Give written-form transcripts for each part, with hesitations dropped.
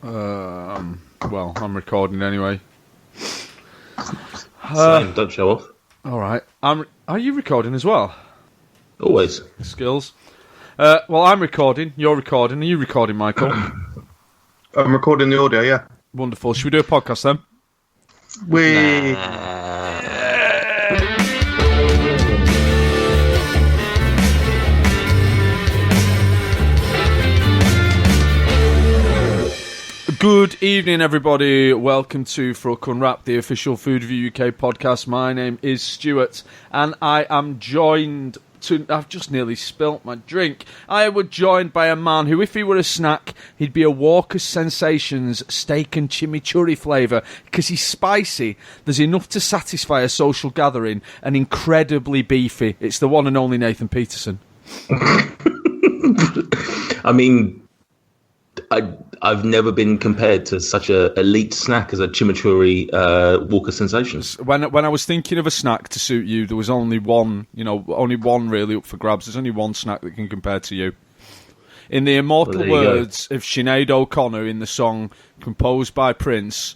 Well, I'm recording anyway. Same, don't show off. All right. Are you recording as well? Always. Skills. Well, I'm recording. You're recording. Are you recording, Michael? I'm recording the audio, yeah. Wonderful. Should we do a podcast then? Good evening, everybody. Welcome to FRUK Unwrapped, the official Food Review UK podcast. My name is Stuart, and I am joined to... I've just nearly spilt my drink. I was joined by a man who, if he were a snack, he'd be a Walker's Sensations steak and chimichurri flavour. Because he's spicy, there's enough to satisfy a social gathering, and incredibly beefy. It's the one and only Nathan Peterson. I mean... I've never been compared to such a elite snack as a chimichurri Walker Sensations. When I was thinking of a snack to suit you, there was only one, only one really up for grabs. There's only one snack that can compare to you. In the immortal words of Sinead O'Connor in the song composed by Prince,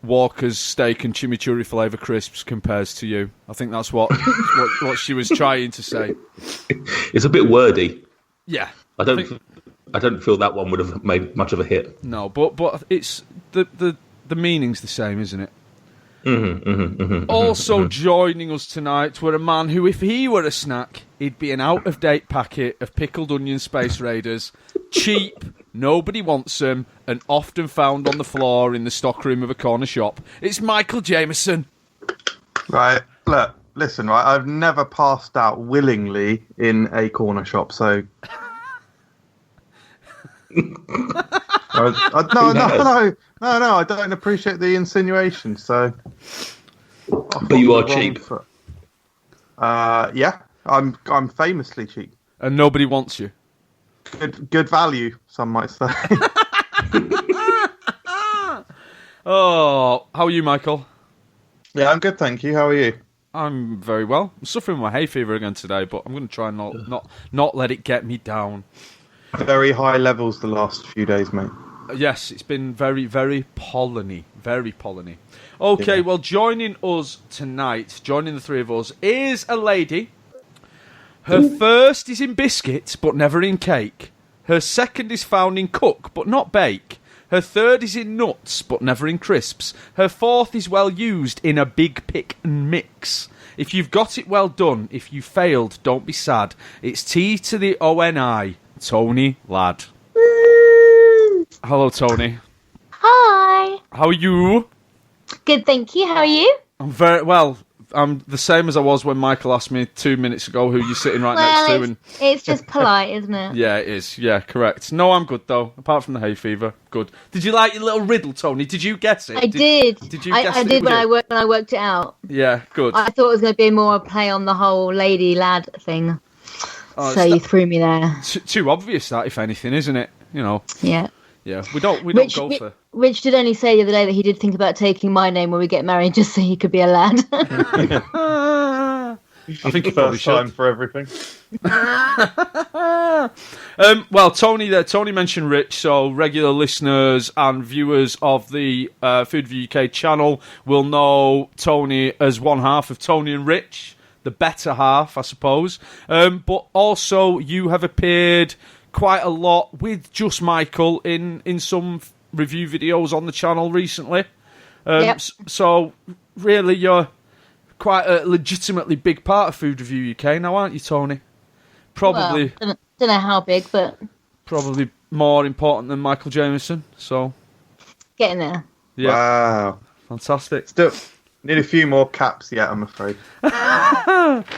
Walker's steak and chimichurri flavour crisps compares to you. I think that's what she was trying to say. It's a bit wordy. Yeah. I don't feel that one would have made much of a hit. No, but it's the meaning's the same, isn't it? Also joining us tonight were a man who, if he were a snack, he'd be an out-of-date packet of pickled onion Space Raiders, cheap, nobody wants them, and often found on the floor in the stockroom of a corner shop. It's Michael Jamieson. Right, look, listen, right, I've never passed out willingly in a corner shop, so... No, I don't appreciate the insinuation, so... But you are cheap. Yeah, I'm famously cheap. And nobody wants you. Good value, some might say. Oh, how are you, Michael? Yeah, I'm good, thank you. How are you? I'm very well. I'm suffering with my hay fever again today, but I'm going to try and not let it get me down. Very high levels the last few days, mate. Yes, it's been very, very polleny. Very polleny. Okay, well, joining us tonight, joining the three of us, is a lady. Her first is in biscuit, but never in cake. Her second is found in cook, but not bake. Her third is in nuts, but never in crisps. Her fourth is well used in a big pick and mix. If you've got it, well done. If you failed, don't be sad. It's T to the O-N-I. Toni Ladd. Hello, Toni. Hi. How are you? Good, thank you. How are you? I'm very well. I'm the same as I was when Michael asked me 2 minutes ago who you're sitting right next to. And it's just polite, isn't it? Yeah, it is. Yeah, correct. No, I'm good though. Apart from the hay fever, good. Did you like your little riddle, Toni? Did you guess it? I did. Did you guess it? I did when I worked it out. Yeah, good. I thought it was going to be more a play on the whole lady lad thing. Oh, so you threw me there. Too obvious that, if anything, isn't it? Yeah. Yeah. We don't go for. Rich did only say the other day that he did think about taking my name when we get married, just so he could be a lad. I think he probably should. Time for everything. Well, Toni mentioned Rich, so regular listeners and viewers of the Food Review UK channel will know Toni as one half of Toni and Rich. The better half, I suppose. But also, you have appeared quite a lot with just Michael in some review videos on the channel recently. Yep. So, really, you're quite a legitimately big part of Food Review UK now, aren't you, Toni? Probably. Well, don't know how big, but... Probably more important than Michael Jamieson, so... Getting there. Yeah. Wow. Fantastic. Still... Need a few more caps yet, I'm afraid.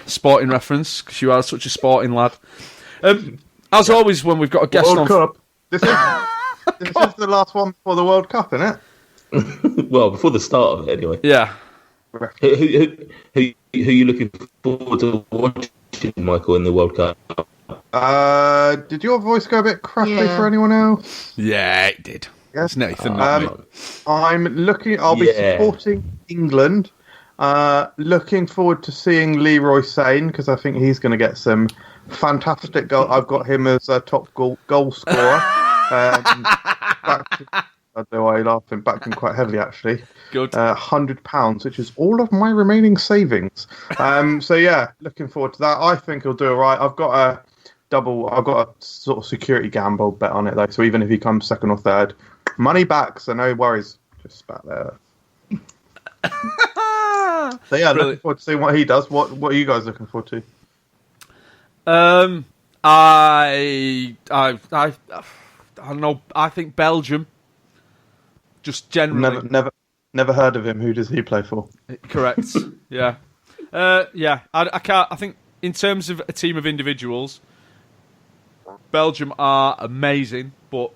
Sporting reference, because you are such a sporting lad. As always, when we've got a guest World on... Cup. This is the last one before the World Cup, isn't it? Well, before the start of it, anyway. Yeah. Who are you looking forward to watching, Michael, in the World Cup? Did your voice go a bit crackly for anyone else? Yeah, it did. Yes. It's Nathan, not me. I'll be supporting England. Looking forward to seeing Leroy Sane, because I think he's going to get some fantastic goal. I've got him as a top goal scorer. I don't know why you're laughing. Backed him quite heavily, actually. Good. £100, which is all of my remaining savings. So yeah, looking forward to that. I think he'll do all right. I've got a sort of security gamble bet on it though. So even if he comes second or third, money back. So no worries. Just spat there. So yeah, looking forward to seeing what he does. What are you guys looking forward to? I don't know. I think Belgium. Just generally, never heard of him. Who does he play for? Correct. Yeah, yeah. I can't. I think in terms of a team of individuals, Belgium are amazing, but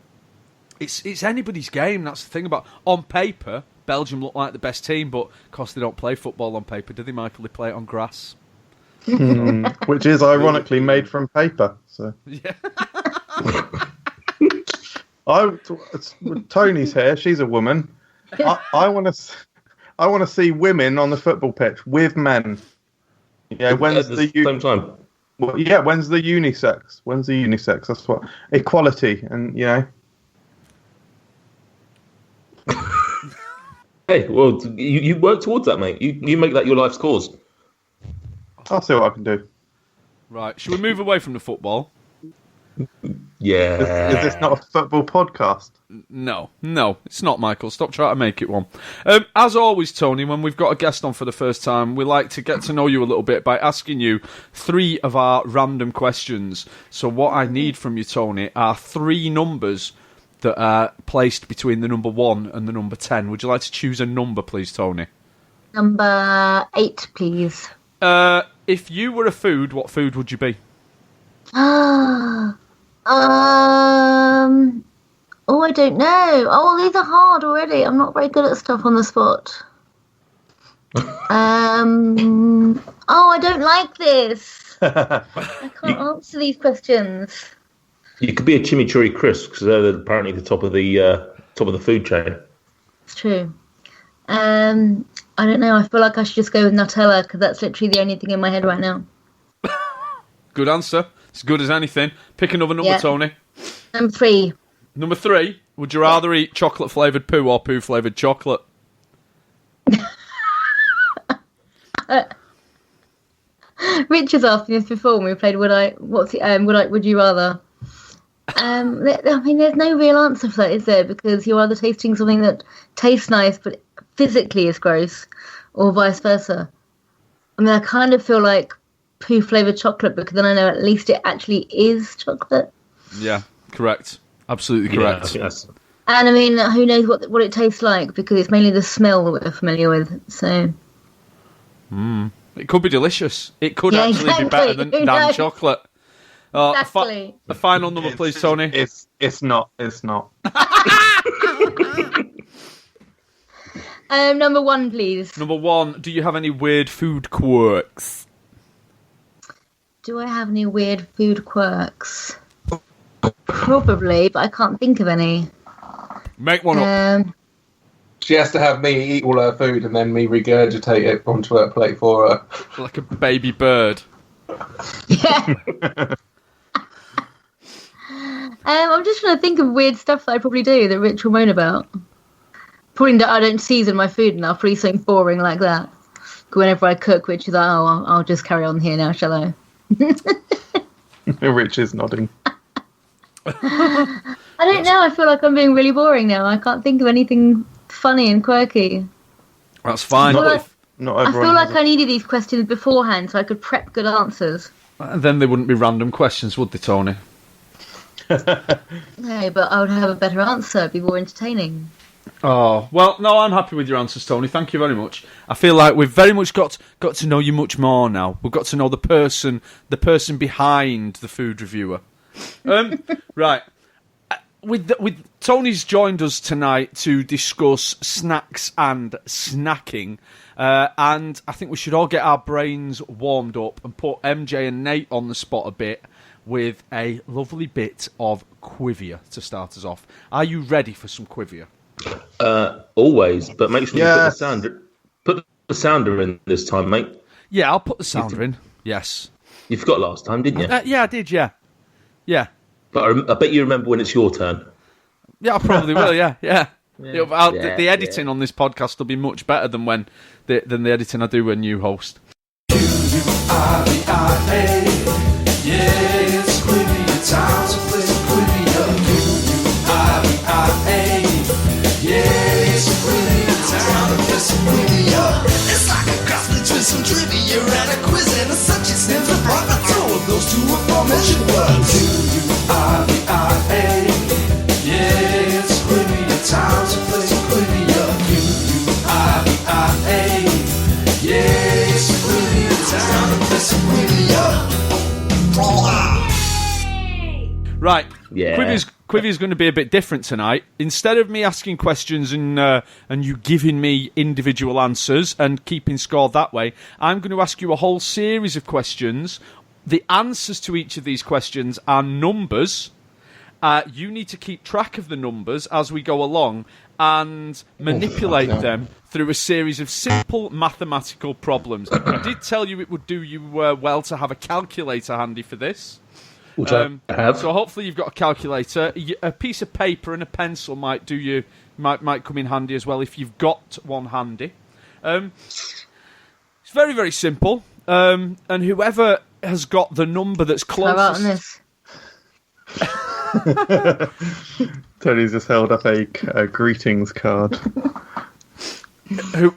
it's anybody's game. That's the thing about on paper. Belgium look like the best team, but of course they don't play football on paper, do they, Michael? They play it on grass. Which is ironically made from paper. So yeah. Toni's here. She's a woman. I want to see women on the football pitch with men. Yeah, when's at the same time? Well, yeah, when's the unisex? When's the unisex? That's what equality, and you know. Hey, well, you work towards that, mate. You make that your life's cause. I'll see what I can do. Right, should we move away from the football? Yeah. Is this not a football podcast? No, it's not, Michael. Stop trying to make it one. As always, Toni, when we've got a guest on for the first time, we like to get to know you a little bit by asking you 3 of our random questions. So what I need from you, Toni, are 3 numbers that are placed between the number 1 and the number 10. Would you like to choose a number, please, Toni? Number 8, please. If you were a food, what food would you be? Oh, I don't know. Oh, these are hard already. I'm not very good at stuff on the spot. Oh, I don't like this. I can't answer these questions. You could be a chimichurri crisp because they're apparently the top of the food chain. It's true. I don't know. I feel like I should just go with Nutella because that's literally the only thing in my head right now. Good answer. It's good as anything. Pick another number, Toni. Number 3. Number 3. Would you rather eat chocolate-flavoured poo or poo-flavoured chocolate? Rich has asked me this before when we played Would You Rather? I mean, there's no real answer for that, is there? Because you're either tasting something that tastes nice but physically is gross, or vice versa. I mean, I kind of feel like poo-flavoured chocolate because then I know at least it actually is chocolate. Yeah, correct. Absolutely correct. Yes. And I mean, who knows what it tastes like because it's mainly the smell that we're familiar with. So, it could be delicious. It could actually be better than chocolate. Exactly. The final number, please, Toni. It's not. It's not. Number 1, please. Number 1. Do you have any weird food quirks? Do I have any weird food quirks? Probably, but I can't think of any. Make one up. She has to have me eat all her food and then me regurgitate it onto her plate for her. Like a baby bird. Yeah. I'm just trying to think of weird stuff that I probably do that Rich will moan about. Probably that I don't season my food enough. Probably something boring like that. Whenever I cook, Rich is like, oh, I'll just carry on here now, shall I? Rich is nodding. I don't know. I feel like I'm being really boring now. I can't think of anything funny and quirky. That's fine. Not I everyone. feel like I needed these questions beforehand so I could prep good answers. And then they wouldn't be random questions, would they, Toni? No, but I would have a better answer. It'd be more entertaining. Oh, well, no, I'm happy with your answers, Toni. Thank you very much. I feel like we've very much got to know you much more now. We've got to know the person behind the food reviewer. Right. With Toni's joined us tonight to discuss snacks and snacking, and I think we should all get our brains warmed up and put MJ and Nate on the spot a bit with a lovely bit of Quivia to start us off. Are you ready for some Quivia? Always, but make sure you put the sounder in this time, mate. Yeah, I'll put the sounder in. Yes. You forgot last time, didn't you? Yeah, I did. Yeah. But I bet you remember when it's your turn. Yeah, I probably will. Yeah. Yeah. The editing on this podcast will be much better than the editing I do when you host. Quivia, yeah, it's Quivia time to play Quivia. Quivia, yeah, it's Quivia time to play some Quivia. It's like a cross between some trivia and a quiz and a such extends apart the two of those two aforementioned words. Quivia, yeah, it's Quivia time to play some Quivia. Quivia, yeah, it's Quivia time to play some Quivia. Right. Yeah. Quivia's going to be a bit different tonight. Instead of me asking questions and you giving me individual answers and keeping score that way, I'm going to ask you a whole series of questions. The answers to each of these questions are numbers. You need to keep track of the numbers as we go along and manipulate them through a series of simple mathematical problems. I did tell you it would do you well to have a calculator handy for this. Which I have. So hopefully you've got a calculator. A piece of paper and a pencil might might come in handy as well if you've got one handy. It's very, very simple. And whoever has got the number that's closest... Tony's just held up a greetings card.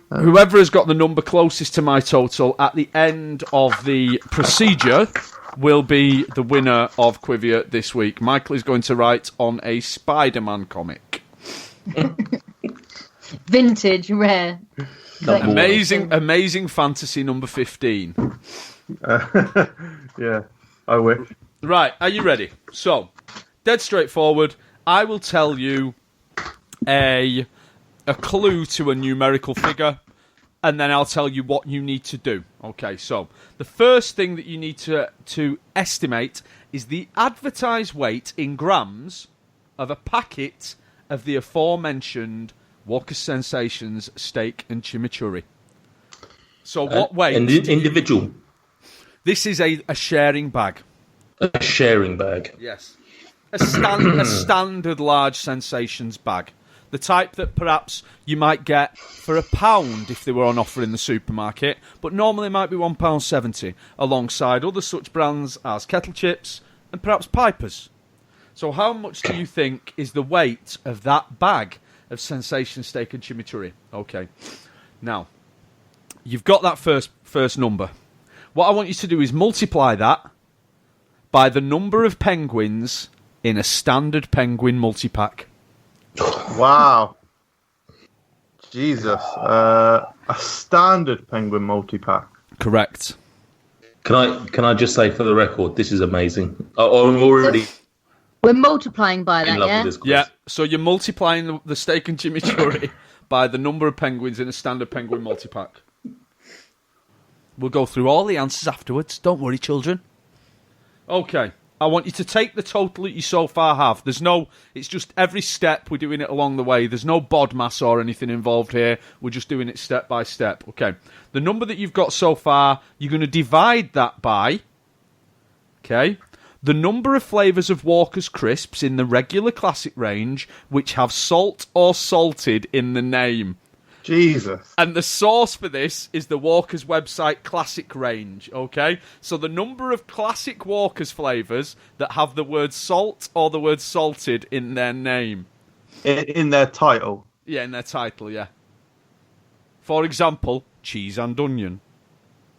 Whoever has got the number closest to my total at the end of the procedure will be the winner of Quivia this week. Michael is going to write on a Spider-Man comic. Vintage, rare. Amazing fantasy number 15. Yeah, I wish. Right, are you ready? So, dead straightforward. I will tell you a clue to a numerical figure, and then I'll tell you what you need to do. Okay, so the first thing that you need to estimate is the advertised weight in grams of a packet of the aforementioned Walker's Sensations steak and chimichurri. So what weight? Individual. This is a sharing bag. A sharing bag. Yes. A standard large Sensations bag. The type that perhaps you might get for £1 if they were on offer in the supermarket, but normally might be £1.70, alongside other such brands as Kettle Chips and perhaps Pipers. So how much do you think is the weight of that bag of Sensation steak and chimichurri? Okay. Now, you've got that first number. What I want you to do is multiply that by the number of penguins in a standard penguin multi-pack. Wow. Jesus. A standard penguin multi-pack. Correct. Can I just say for the record, this is amazing. I'm already We're multiplying by in that, love yeah? with this quiz. Yeah, so you're multiplying the steak and chimichurri by the number of penguins in a standard penguin multi-pack. We'll go through all the answers afterwards. Don't worry, children. Okay. I want you to take the total that you so far have. It's just every step we're doing it along the way. There's no bod mass or anything involved here. We're just doing it step by step. Okay. The number that you've got so far, you're going to divide that by, okay, the number of flavours of Walker's crisps in the regular classic range which have salt or salted in the name. Jesus. And the source for this is the Walker's website classic range, okay? So the number of classic Walker's flavours that have the word salt or the word salted in their name. In their title? Yeah, in their title, yeah. For example, cheese and onion.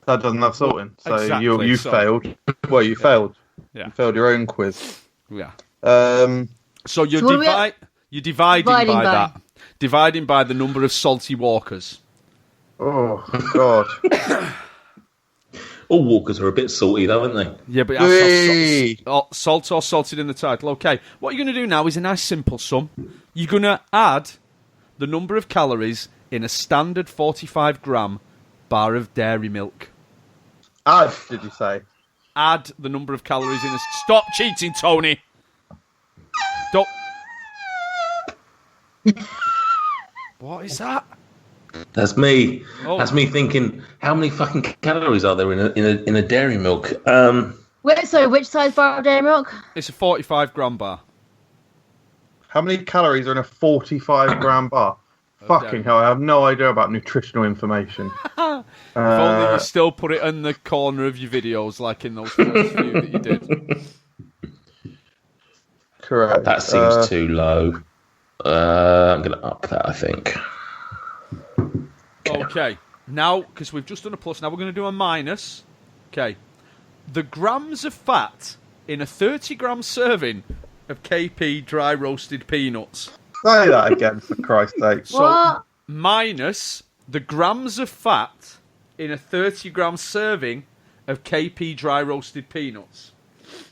That doesn't have salt in. So Exactly, you so- failed. Well, you failed. Yeah. You failed your own quiz. Yeah. Um, So you're So what are we you're dividing Dividing by by? that. Dividing by the number of salty Walkers. oh, God. All Walkers are a bit salty, though, aren't they? Yeah, but it Hey. has salt or salted in the title. Okay, what you're going to do now is a nice simple sum. You're going to add the number of calories in a standard 45-gram bar of dairy milk. Add, did you say? Add the number of calories in a... Stop cheating, Tony! Don't... What is that? That's me. Oh. That's me thinking, how many fucking calories are there in a dairy milk? Wait, sorry, which size bar of dairy milk? It's a 45-gram bar. How many calories are in a 45-gram bar? Fucking hell, I have no idea about nutritional information. If only you still put it in the corner of your videos, like in those first few that you did. Correct. That seems too low. I'm going to up that, I think. Okay. Now, because we've just done a plus, now we're going to do a minus. Okay. The grams of fat in a 30-gram serving of KP dry roasted peanuts. Say that again, for Christ's sake. So, What? minus the grams of fat in a 30-gram serving of KP dry roasted peanuts.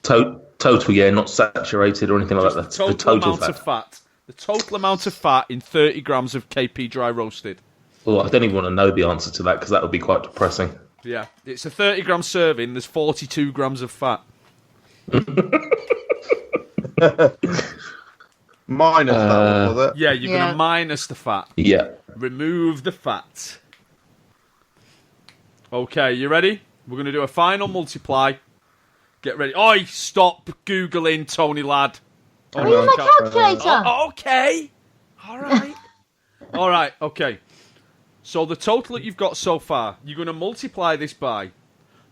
Total, yeah, not saturated or anything like that. That's The the total amount of fat. The total amount of fat in 30 grams of KP dry roasted. Well, I don't even want to know the answer to that because that would be quite depressing. Yeah, it's a 30-gram serving. There's 42 grams of fat. Minus that one, was it? Yeah, you're going to minus the fat. Yeah. Remove the fat. Okay, you ready? We're going to do a final multiply. Get ready. Oi, stop Googling, Tony lad. Are you my calculator? Oh, okay. All right. All right, okay. So the total that you've got so far, you're going to multiply this by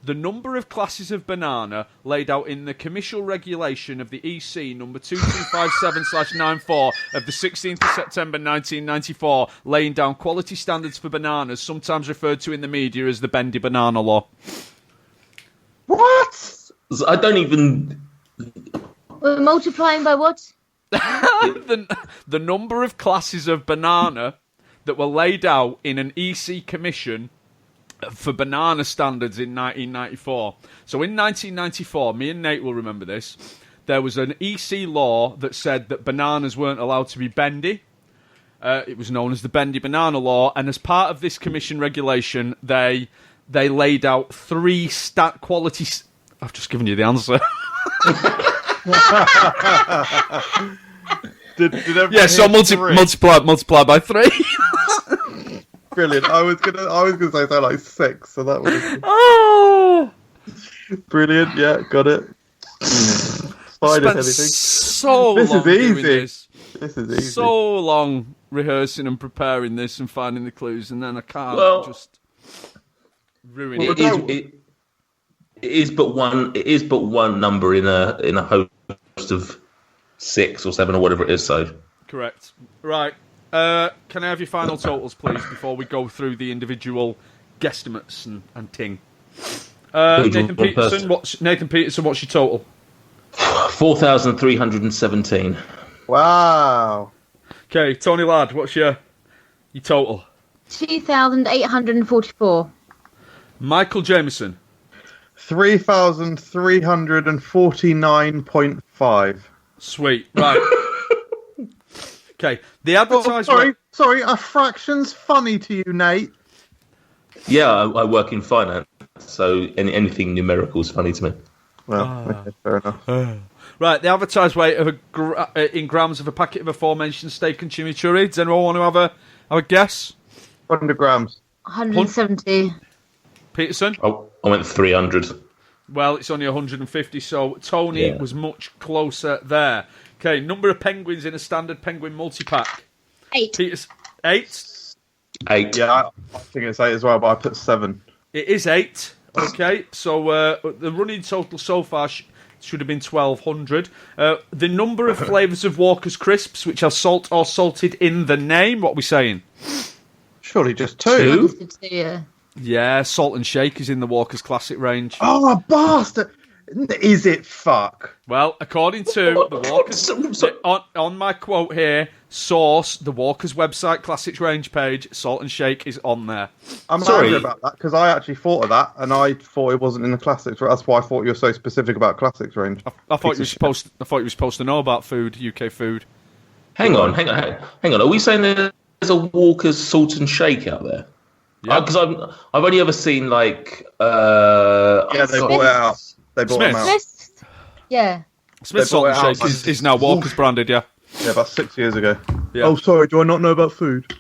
the number of classes of banana laid out in the commercial regulation of the EC number 2257/94 of the 16th of September 1994, laying down quality standards for bananas, sometimes referred to in the media as the bendy banana law. What? I don't even... We're multiplying by what? the number of classes of banana that were laid out in an EC commission for banana standards in 1994. So in 1994, me and Nate will remember this, there was an EC law that said that bananas weren't allowed to be bendy. It was known as the bendy banana law, and as part of this commission regulation, they laid out three quality... I've just given you the answer. Yeah, so multiply by 3. Brilliant. I was gonna say so like 6, so that was Oh, brilliant. Yeah, got it. Spider anything. So This long is doing easy. this. This is easy. So long rehearsing and preparing this and finding the clues, and then I can't just ruin it. It is but one. It is but one number in a host of 6 or 7 or whatever it is. So Correct. Right. Can I have your final totals, please, before we go through the individual guesstimates and ting? Nathan Peterson, what's your total? 4,317. Wow. Okay, Tony Ladd, what's your total? 2,844. Michael Jameson. 3,349.5. Sweet. Right. Okay. The advertisement. Sorry. A fraction's funny to you, Nate. Yeah, I work in finance, so anything numerical is funny to me. Well, okay, fair enough. Right. The advertised weight of in grams of a packet of aforementioned steak and chimichurri. Does anyone want to have a guess? 100 grams. 170. Peterson. Oh, I went 300. Well, it's only 150, so Tony was much closer there. Okay, number of penguins in a standard penguin multi-pack. 8. Peters, 8? 8. Yeah, I think it's 8 as well, but I put 7. It is 8. Okay, so the running total so far should have been 1,200. The number of flavours of Walker's Crisps which have salt or salted in the name, what are we saying? Surely just 2. Yeah. Yeah, Salt and Shake is in the Walker's Classic range. Oh, bastard! Is it fuck? Well, according to the Walker's... on my quote here, source, the Walker's website Classics range page, Salt and Shake is on there. I'm sorry about that, because I actually thought of that, and I thought it wasn't in the Classics. That's why I thought you were so specific about Classics range. I thought you were supposed to know about food, UK food. Hang on. Are we saying there's a Walker's Salt and Shake out there? Yeah. Because I've only ever seen like they bought it out. They bought them out. Smith's, yeah. Smith's Salt and Shake is now Walker's branded, yeah. Yeah, about 6 years ago. Yeah. Oh, sorry, do I not know about food?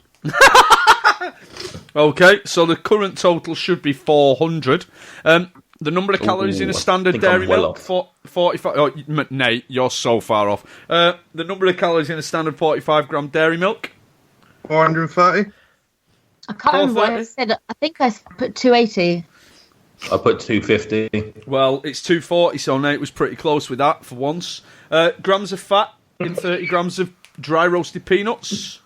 Okay, so the current total should be 400. The number of calories in a I standard think I'm dairy well milk, off. 45... Oh, Nate, you're so far off. The number of calories in a standard 45-gram dairy milk? 430. I can't remember what I said. I think I put 280. I put 250. Well, it's 240, so Nate was pretty close with that for once. Grams of fat in 30 grams of dry roasted peanuts?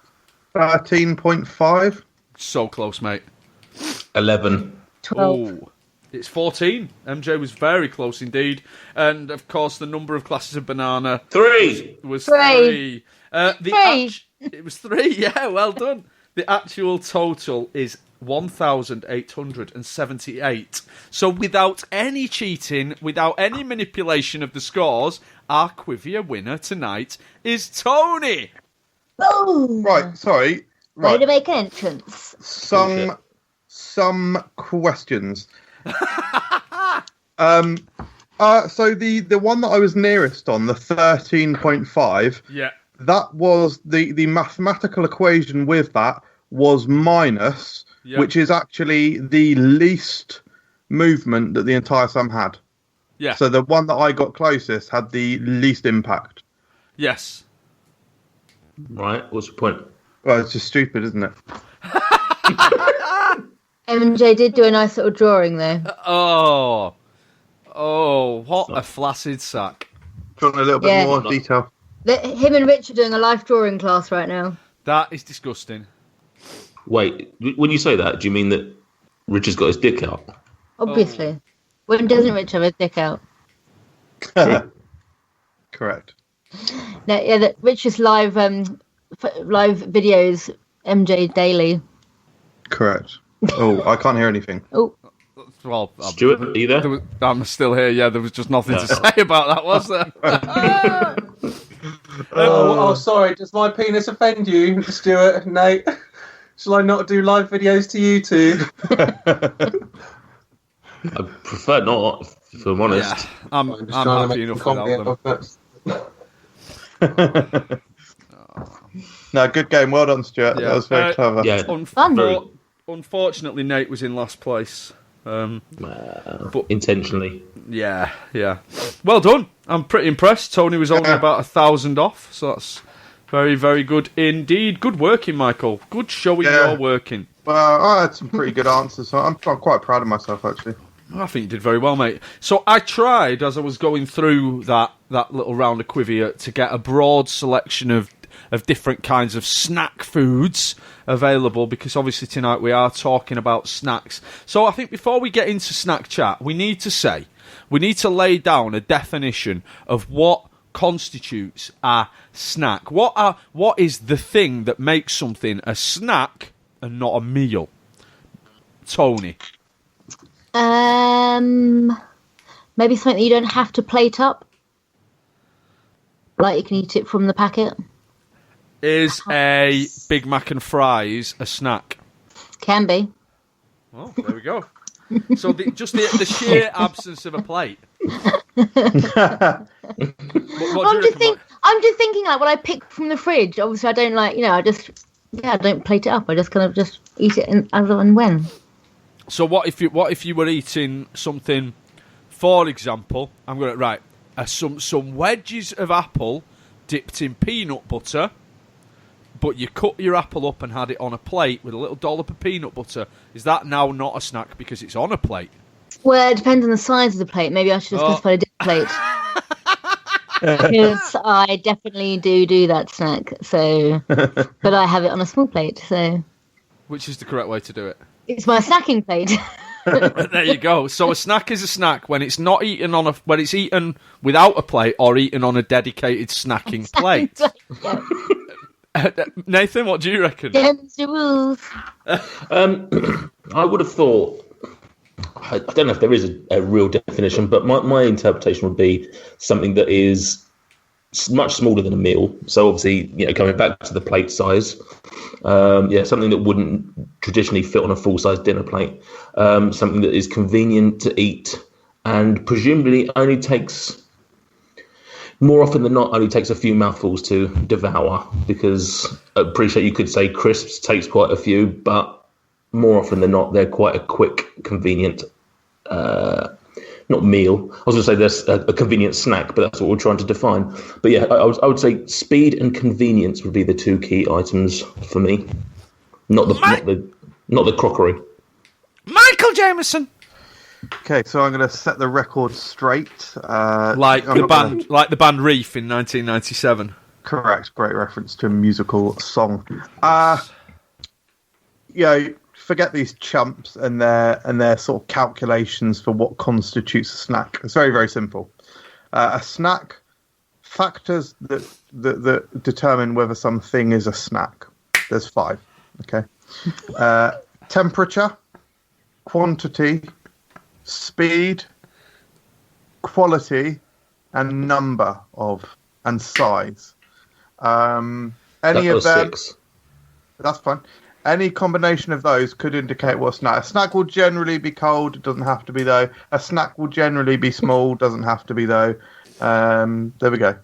13.5. So close, mate. 11. 12. Oh, it's 14. MJ was very close indeed. And, of course, the number of glasses of banana 3. was 3. 3. It was 3, yeah, well done. The actual total is 1,878. So without any cheating, without any manipulation of the scores, our Quivia winner tonight is Toni. Boom! Right, sorry. Way Right. to make an entrance. Some questions. So the one that I was nearest on, the 13.5, Yeah. that was the mathematical equation with that was minus, Yeah. which is actually the least movement that the entire sum had. Yeah. So the one that I got closest had the least impact. Yes. Right, what's the point? Well, it's just stupid, isn't it? MJ did do a nice little drawing though. Oh, what a flaccid sack. Do you want a little bit Yeah. more detail? Him and Rich are doing a life drawing class right now. That is disgusting. Wait, when you say that, do you mean that Richard's got his dick out? Obviously. When doesn't Rich have his dick out? Correct. No, yeah, Rich's live videos, MJ daily. Correct. Oh, I can't hear anything. Oh, Well, Stuart, are you there? I'm still here. Yeah, there was just nothing to say about that, was there? Oh, sorry. Does my penis offend you, Stuart, Nate? Shall I not do live videos to you two? I prefer not, if I'm honest. Yeah, I'm happy enough without them. No, good game. Well done, Stuart. Yeah. That was very clever. Yeah, Fun. Unfortunately, Nate was in last place. intentionally. Yeah. Well done. I'm pretty impressed. Toni was only about 1,000 off, so that's very, very good indeed. Good working, Michael. Good showing your working. Well, I had some pretty good answers, so I'm quite proud of myself, actually. I think you did very well, mate. So I tried, as I was going through that little round of Quivia, to get a broad selection of different kinds of snack foods available, because obviously tonight we are talking about snacks. So I think before we get into snack chat, we need to lay down a definition of what constitutes a snack. What is the thing that makes something a snack and not a meal? Toni. Maybe something that you don't have to plate up. Like you can eat it from the packet. Is a Big Mac and fries a snack? Can be. Well, there we go. So the sheer absence of a plate. What do you reckon, I'm just thinking like what I pick from the fridge. Obviously, I don't like, I don't plate it up. I just kind of just eat it as and when. So what if you were eating something, for example, I'm going to some wedges of apple dipped in peanut butter, but you cut your apple up and had it on a plate with a little dollop of peanut butter. Is that now not a snack because it's on a plate? Well, it depends on the size of the plate. Maybe I should have specified a different plate. Because I definitely do that snack. So, but I have it on a small plate. So, which is the correct way to do it? It's my snacking plate. There you go. So a snack is a snack when it's not eaten when it's eaten without a plate or eaten on a dedicated snacking plate. Yeah. Nathan, what do you reckon? Against the rules. I would have thought, I don't know if there is a real definition, but my interpretation would be something that is much smaller than a meal. So obviously, coming back to the plate size, something that wouldn't traditionally fit on a full-size dinner plate, something that is convenient to eat and presumably more often than not, only takes a few mouthfuls to devour, because I appreciate you could say crisps takes quite a few, but more often than not, they're quite a quick, convenient not meal. I was going to say there's a convenient snack, but that's what we're trying to define. But yeah, I would say speed and convenience would be the two key items for me. Not the crockery. Michael Jameson. Okay, so I'm going to set the record straight. Like the band Reef in 1997. Correct. Great reference to a musical song. Forget these chumps and their sort of calculations for what constitutes a snack. It's very, very simple. A snack, factors that determine whether something is a snack. There's 5. Okay. Temperature, quantity, speed, quality, and number and size. Any of them. 6. That's fine. Any combination of those could indicate what a snack. A snack will generally be cold. It doesn't have to be though. A snack will generally be small. Doesn't have to be though. There we go.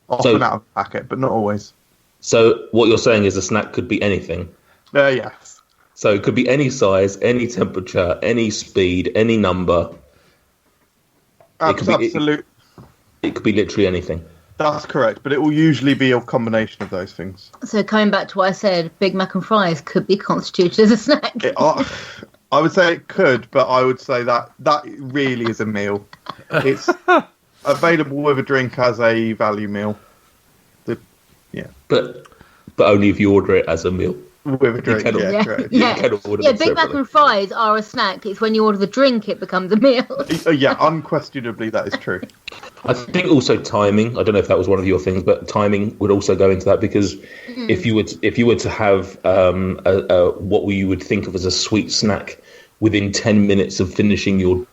Often out of packet, but not always. So what you're saying is a snack could be anything. Yes. So it could be any size, any temperature, any speed, any number. Absolutely. It could be literally anything. That's correct, but it will usually be a combination of those things. So coming back to what I said, Big Mac and fries could be constituted as a snack. I would say it could, but I would say that really is a meal. It's available with a drink as a value meal. But only if you order it as a meal. With a drink, correct. Big Mac and fries are a snack. It's when you order the drink it becomes a meal. Yeah, unquestionably that is true. I think also timing. I don't know if that was one of your things, but timing would also go into that because if you were to have what you would think of as a sweet snack within 10 minutes of finishing your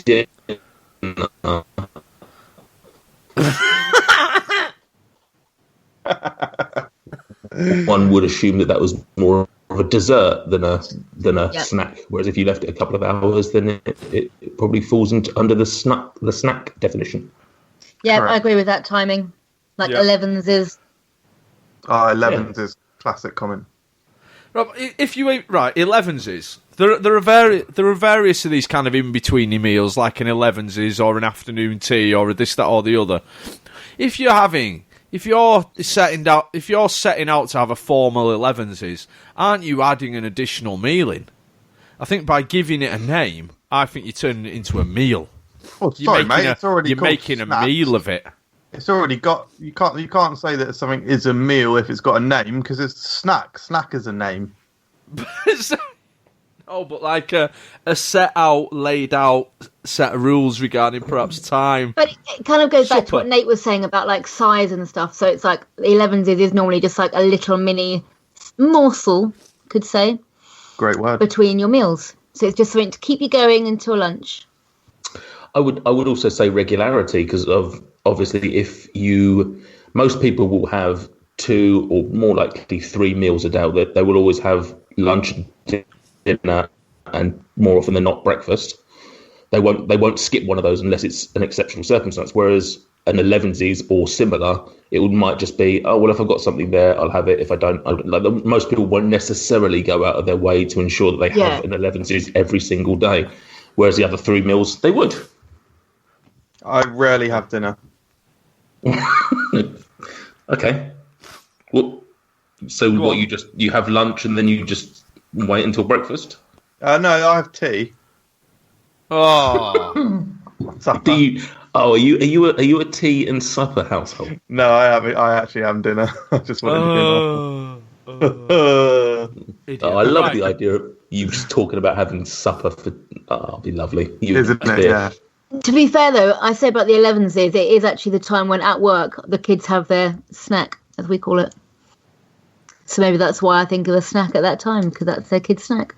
dinner. One would assume that was more of a dessert than a snack. Whereas if you left it a couple of hours, then it probably falls under the snack definition. Yeah, Correct. I agree with that timing. Like 11s is. 11s is classic comment. Rob, if you eat 11s is there are various of these kind of in betweeny meals like an 11s is or an afternoon tea or a this that or the other. If you're setting out to have a formal 11s, aren't you adding an additional meal in? I think by giving it a name, I think you're turning it into a meal. Oh, sorry, mate. It's already you're making a meal of it. It's already got. You can't say that something is a meal if it's got a name because it's snack. Snack is a name. Oh, but like a laid out set of rules regarding perhaps time. But it kind of goes back to what Nate was saying about like size and stuff. So it's like 11s is normally just like a little mini morsel, could say. Great word. Between your meals. So it's just something to keep you going until lunch. I would also say regularity because obviously most people will have 2 or more likely 3 meals a day. They will always have lunch, dinner, and more often than not breakfast. They won't skip one of those unless it's an exceptional circumstance. Whereas an 11s or similar, it might just be, oh well, if I've got something there, I'll have it. If I don't, most people won't necessarily go out of their way to ensure that they have an 11s every single day. Whereas the other 3 meals, they would. I rarely have dinner. Okay. Well, so what you have lunch and then you just wait until breakfast? No, I have tea. Oh. Are you a tea and supper household? No, I actually am dinner. I just wanted to be I love the idea of you just talking about having supper for. It'll be lovely. Isn't it? Yeah. To be fair, though, I say about the 11s it is actually the time when at work the kids have their snack, as we call it. So maybe that's why I think of a snack at that time, because that's their kid's snack.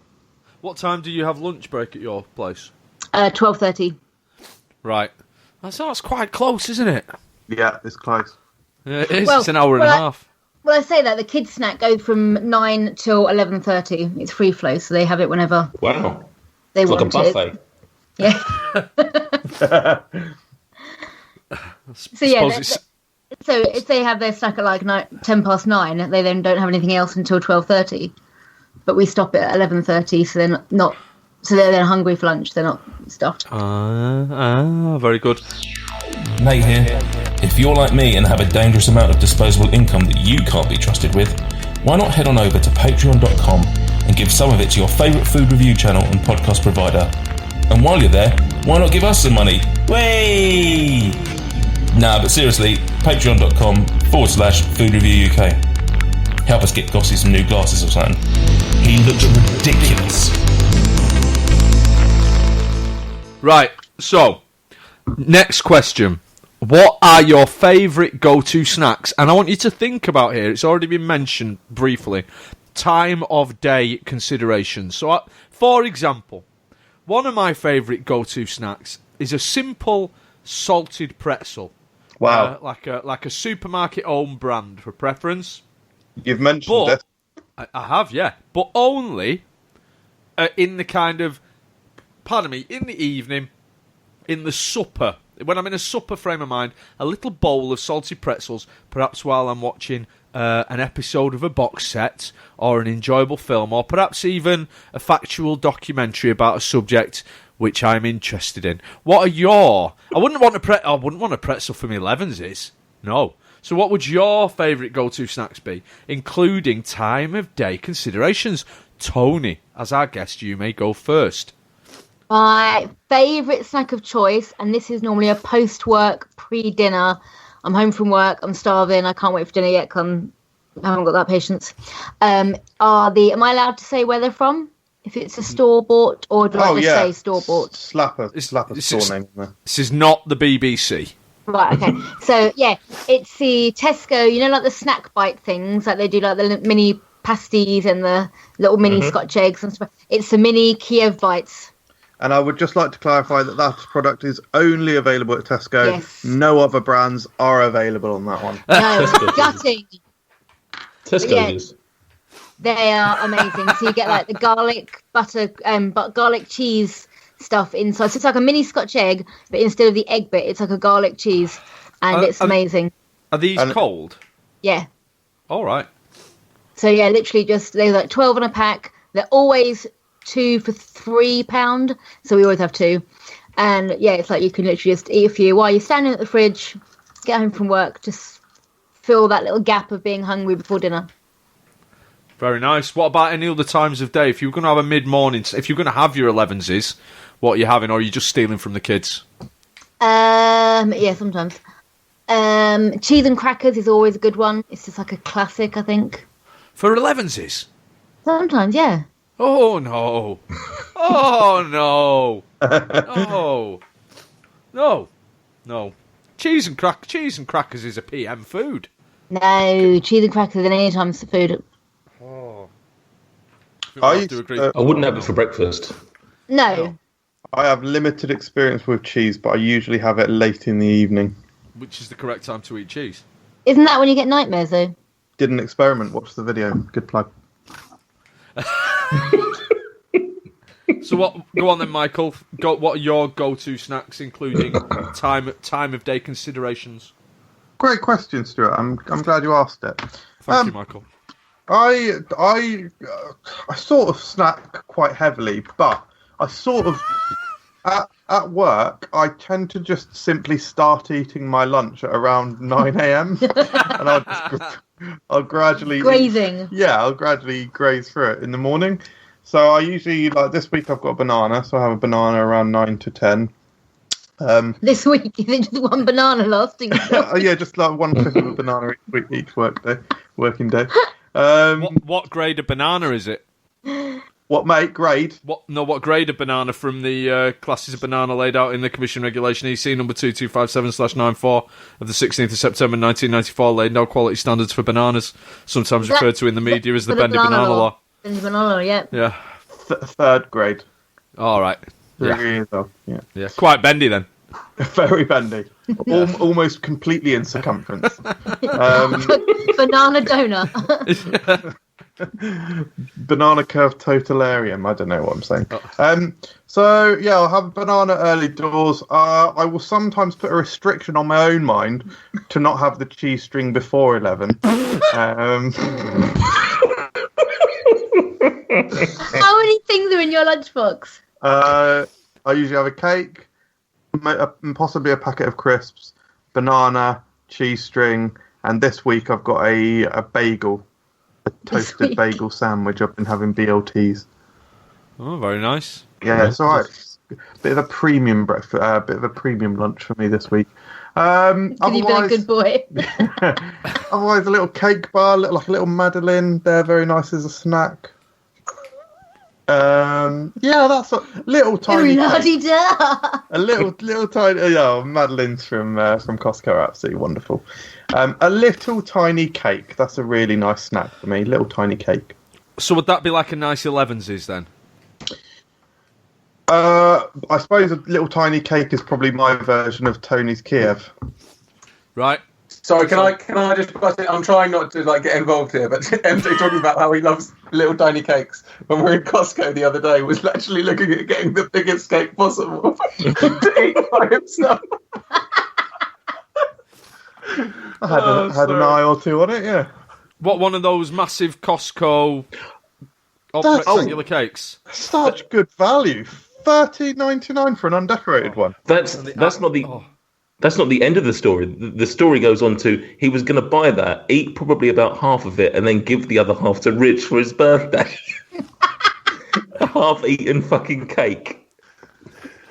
What time do you have lunch break at your place? 12:30. Right. That's quite close, isn't it? Yeah, it's close. Yeah, it is. It's an hour and a half. Well, I say that the kids' snack goes from 9 till 11:30. It's free flow, so they have it whenever. Wow. They want like a buffet. It. Yeah. So yeah. So if they have their snack at like 9:10, they then don't have anything else until 12:30. But we stop it at 11:30, so they're not So they're hungry for lunch. They're not stuffed. Very good. Nate here. If you're like me and have a dangerous amount of disposable income that you can't be trusted with, why not head on over to patreon.com and give some of it to your favourite food review channel and podcast provider. And while you're there, why not give us some money? Way! Nah, but seriously, patreon.com/Food Review UK. Help us get Gossy some new glasses or something. He looks ridiculous. Right, so, next question. What are your favourite go-to snacks? And I want you to think about here, it's already been mentioned briefly, time of day considerations. So, for example, one of my favourite go-to snacks is a simple salted pretzel. Wow. Like a supermarket own brand for preference. You've mentioned it. I have, yeah. But only in the kind of, in the evening, in the supper. When I'm in a supper frame of mind, a little bowl of salted pretzels, perhaps while I'm watching an episode of a box set, or an enjoyable film, or perhaps even a factual documentary about a subject which I'm interested in. What are your... I wouldn't want a pretzel for my 11s. No. So what would your favourite go-to snacks be, including time of day considerations? Toni, as our guest, you may go first. My favourite snack of choice, and this is normally a post-work, pre-dinner. I'm home from work, I'm starving, I can't wait for dinner yet because I haven't got that patience. Am I allowed to say where they're from? If it's a store-bought, or do I just say store-bought? Slapper store name in there. This is not the BBC. Right, okay. So, yeah, it's the Tesco, like the snack bite things, like they do like the mini pasties and the little mini Scotch eggs and stuff. It's the mini Kiev bites. And I would just like to clarify that product is only available at Tesco. Yes. No other brands are available on that one. No, gutting. Tesco is. They are amazing. So you get like the garlic butter, garlic cheese stuff inside. So it's like a mini Scotch egg, but instead of the egg bit, it's like a garlic cheese, and it's amazing. Are these cold? Yeah. All right. So yeah, literally they're like 12 in a pack. They're always 2 for £3, so we always have 2. And yeah, it's like you can literally just eat a few while you're standing at the fridge, get home from work, just fill that little gap of being hungry before dinner. Very nice. What about any other times of day? If you're going to have a mid-morning, if you're going to have your 11s, what are you having, or are you just stealing from the kids? Yeah, sometimes. Cheese and crackers is always a good one. It's just like a classic, I think. For 11s? Sometimes, yeah. Oh, no. Oh, no. No. Cheese and crackers is a PM food. No, cheese and crackers at any time's food. Oh. I wouldn't have it for breakfast. No. I have limited experience with cheese, but I usually have it late in the evening. Which is the correct time to eat cheese. Isn't that when you get nightmares, though? Did an experiment. Watch the video. Good plug. So what? Go on then, Michael. What are your go-to snacks, including time of day considerations? Great question, Stuart. I'm glad you asked it. Thank you, Michael. I sort of snack quite heavily, but I sort of at work I tend to just simply start eating my lunch at around 9 a.m. and I'll gradually grazing. I'll gradually graze through it in the morning. So I usually, like this week, I've got a banana, so I have a banana around 9 to 10. This week, is it just one banana lasting? Yeah, just like 1/5 of a banana each working day. What grade of banana is it? What, mate? Grade? What grade of banana from the classes of banana laid out in the Commission Regulation EC number 2257/94 of the 16th of September 1994 laid down quality standards for bananas, sometimes referred to in the media as the Bendy Banana Law. Bendy Banana Law, yeah. Yeah. Third grade. All right. 3 years old. Yeah. Quite bendy then. Very bendy. Almost completely in circumference. Banana donut. Banana curve totalitarian. I don't know what I'm saying. So yeah, I'll have a banana early doors. I will sometimes put a restriction on my own mind to not have the cheese string before 11. How many things are in your lunchbox? I usually have a cake, possibly a packet of crisps, banana, cheese string, and this week I've got a bagel, a toasted bagel sandwich. I've been having BLTs. Oh, very nice. Yeah, it's all right. Bit of a premium breakfast, bit of a premium lunch for me this week. You've been a good boy. Otherwise, a little cake bar, like a little Madeleine. They're very nice as a snack. Yeah, that's a little tiny cake. A little tiny. Yeah, Madeleines from Costco are absolutely wonderful. A little tiny cake. That's a really nice snack for me. Little tiny cake. So would that be like a nice 11s then? I suppose a little tiny cake is probably my version of Tony's Kiev. Right. Sorry, can I just bust it? I'm trying not to get involved here, but MJ talking about how he loves little tiny cakes when we were in Costco the other day was actually looking at getting the biggest cake possible to eat by himself. I had an eye or two on it, yeah. What, one of those massive Costco rectangular cakes? Such good value. $13.99 for an undecorated one. That's not the end of the story. The story goes on to he was going to buy that, eat probably about half of it, and then give the other half to Rich for his birthday. A half-eaten fucking cake.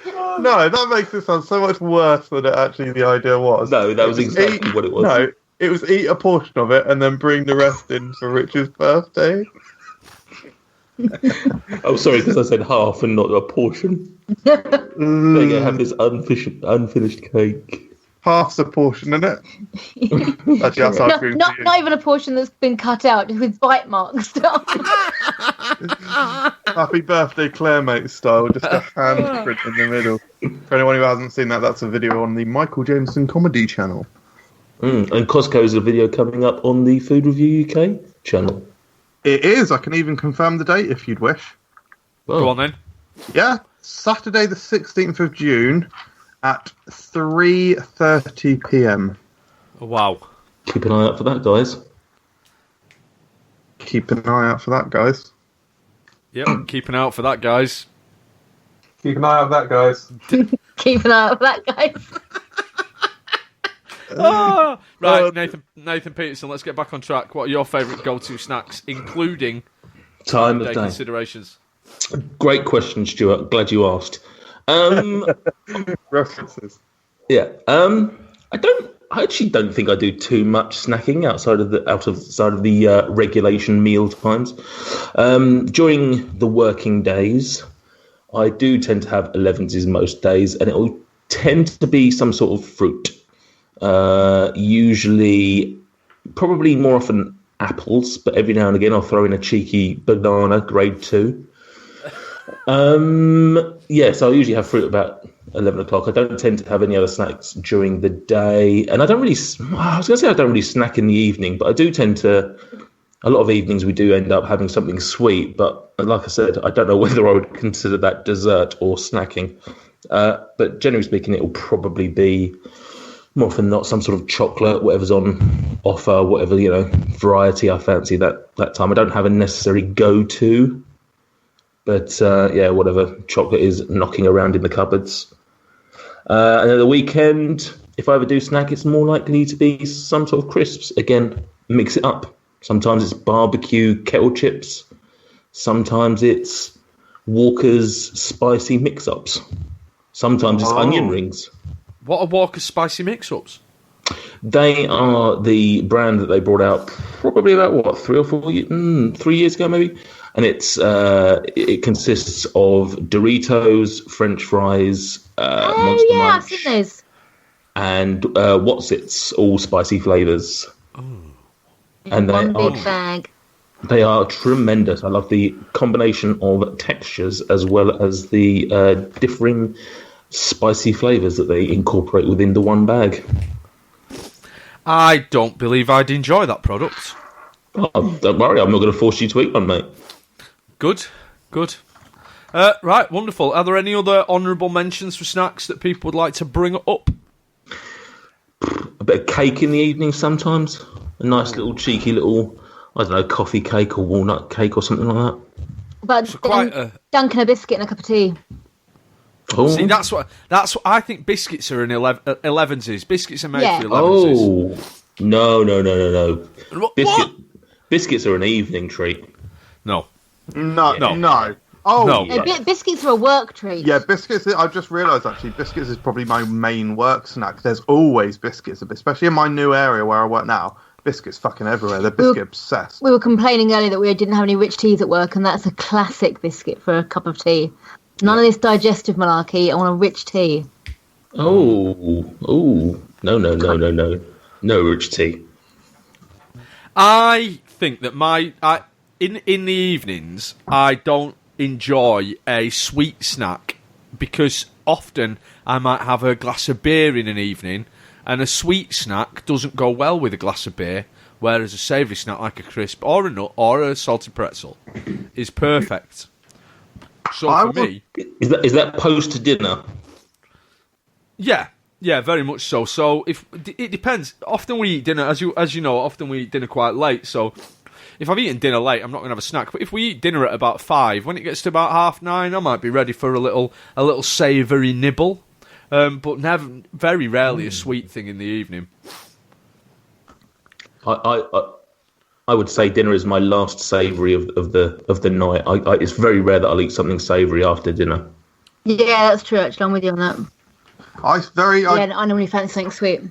No, that makes it sound so much worse than it actually the idea was. No, that was exactly what it was. No, it was eat a portion of it and then bring the rest in for Rich's birthday. Oh, sorry, because I said half and not a portion. There you go, have this unfinished cake. Half's a portion, isn't it? That's not even a portion that's been cut out with bite marks. Happy birthday, Clairmate style, just a handprint in the middle. For anyone who hasn't seen that, that's a video on the michaeljamiesoncomedy channel. And Costco's a video coming up on the Food Review UK channel. It is. I can even confirm the date if you'd wish. Oh. Go on then. Yeah, Saturday the 16th of June at 3:30 p.m. Oh, wow. Keep an eye out for that, guys. Keep an eye out for that, guys. Yep, keep an eye out for that, guys. Keep an eye out for that, guys. Keep an eye out for that, guys. Right, Nathan Peterson, let's get back on track. What are your favourite go-to snacks, including time of day considerations? Great question, Stuart. Glad you asked. References. Yeah. I actually don't think I do too much snacking outside of the regulation meal times. During the working days, I do tend to have 11s most days, and it will tend to be some sort of fruit. Usually, probably more often apples, but every now and again I'll throw in a cheeky banana, grade 2. So I usually have fruit about 11 o'clock. I don't tend to have any other snacks during the day, and I don't really snack in the evening, but I do tend to, a lot of evenings we do end up having something sweet, but like I said, I don't know whether I would consider that dessert or snacking. But generally speaking, it will probably be more often than not some sort of chocolate, whatever's on offer, whatever, variety I fancy that time. I don't have a necessary go-to, but whatever chocolate is knocking around in the cupboards. And then the weekend, if I ever do snack, it's more likely to be some sort of crisps. Again, mix it up. Sometimes it's barbecue kettle chips. Sometimes it's Walker's spicy mix-ups. Sometimes it's onion rings. What are Walker's spicy mix-ups? They are the brand that they brought out probably about 3 years ago, maybe. And it consists of Doritos, French fries, Monster Munch, I've seen those. and What's-Its, all spicy flavors. Oh. And One big bag. They are tremendous. I love the combination of textures as well as the differing spicy flavors that they incorporate within the one bag. I don't believe I'd enjoy that product. Oh, don't worry, I'm not going to force you to eat one, mate. Good. Right, wonderful. Are there any other honourable mentions for snacks that people would like to bring up? A bit of cake in the evening sometimes. A nice little cheeky little, coffee cake or walnut cake or something like that. But Dunking a biscuit and a cup of tea. Oh. See, that's what I think. Biscuits are in 11s. Biscuits are made Yeah. for 11s. Oh. No. What? Biscuits are an evening treat. No. No. Oh, No. Biscuits are a work treat. yeah, biscuits. I've just realised actually, biscuits is probably my main work snack. There's always biscuits, especially in my new area where I work now. Biscuits fucking everywhere. They're biscuit obsessed. We were complaining earlier that we didn't have any rich teas at work, and that's a classic biscuit for a cup of tea. None of this digestive malarkey. I want a rich tea. Oh. No rich tea. I think that in the evenings I don't enjoy a sweet snack because often I might have a glass of beer in an evening, and a sweet snack doesn't go well with a glass of beer, whereas a savoury snack like a crisp or a nut or a salted pretzel is perfect. So for me, is that post dinner? yeah, very much so. So it depends. Often we eat dinner, as you know. Often we eat dinner quite late. So if I've eaten dinner late, I'm not going to have a snack. But if we eat dinner at about 5, when it gets to about 9:30, I might be ready for a little savoury nibble. But very rarely a sweet thing in the evening. I would say dinner is my last savoury of the night. It's very rare that I'll eat something savoury after dinner. Yeah, that's true. Actually, I'm with you on that. I normally fancy something sweet.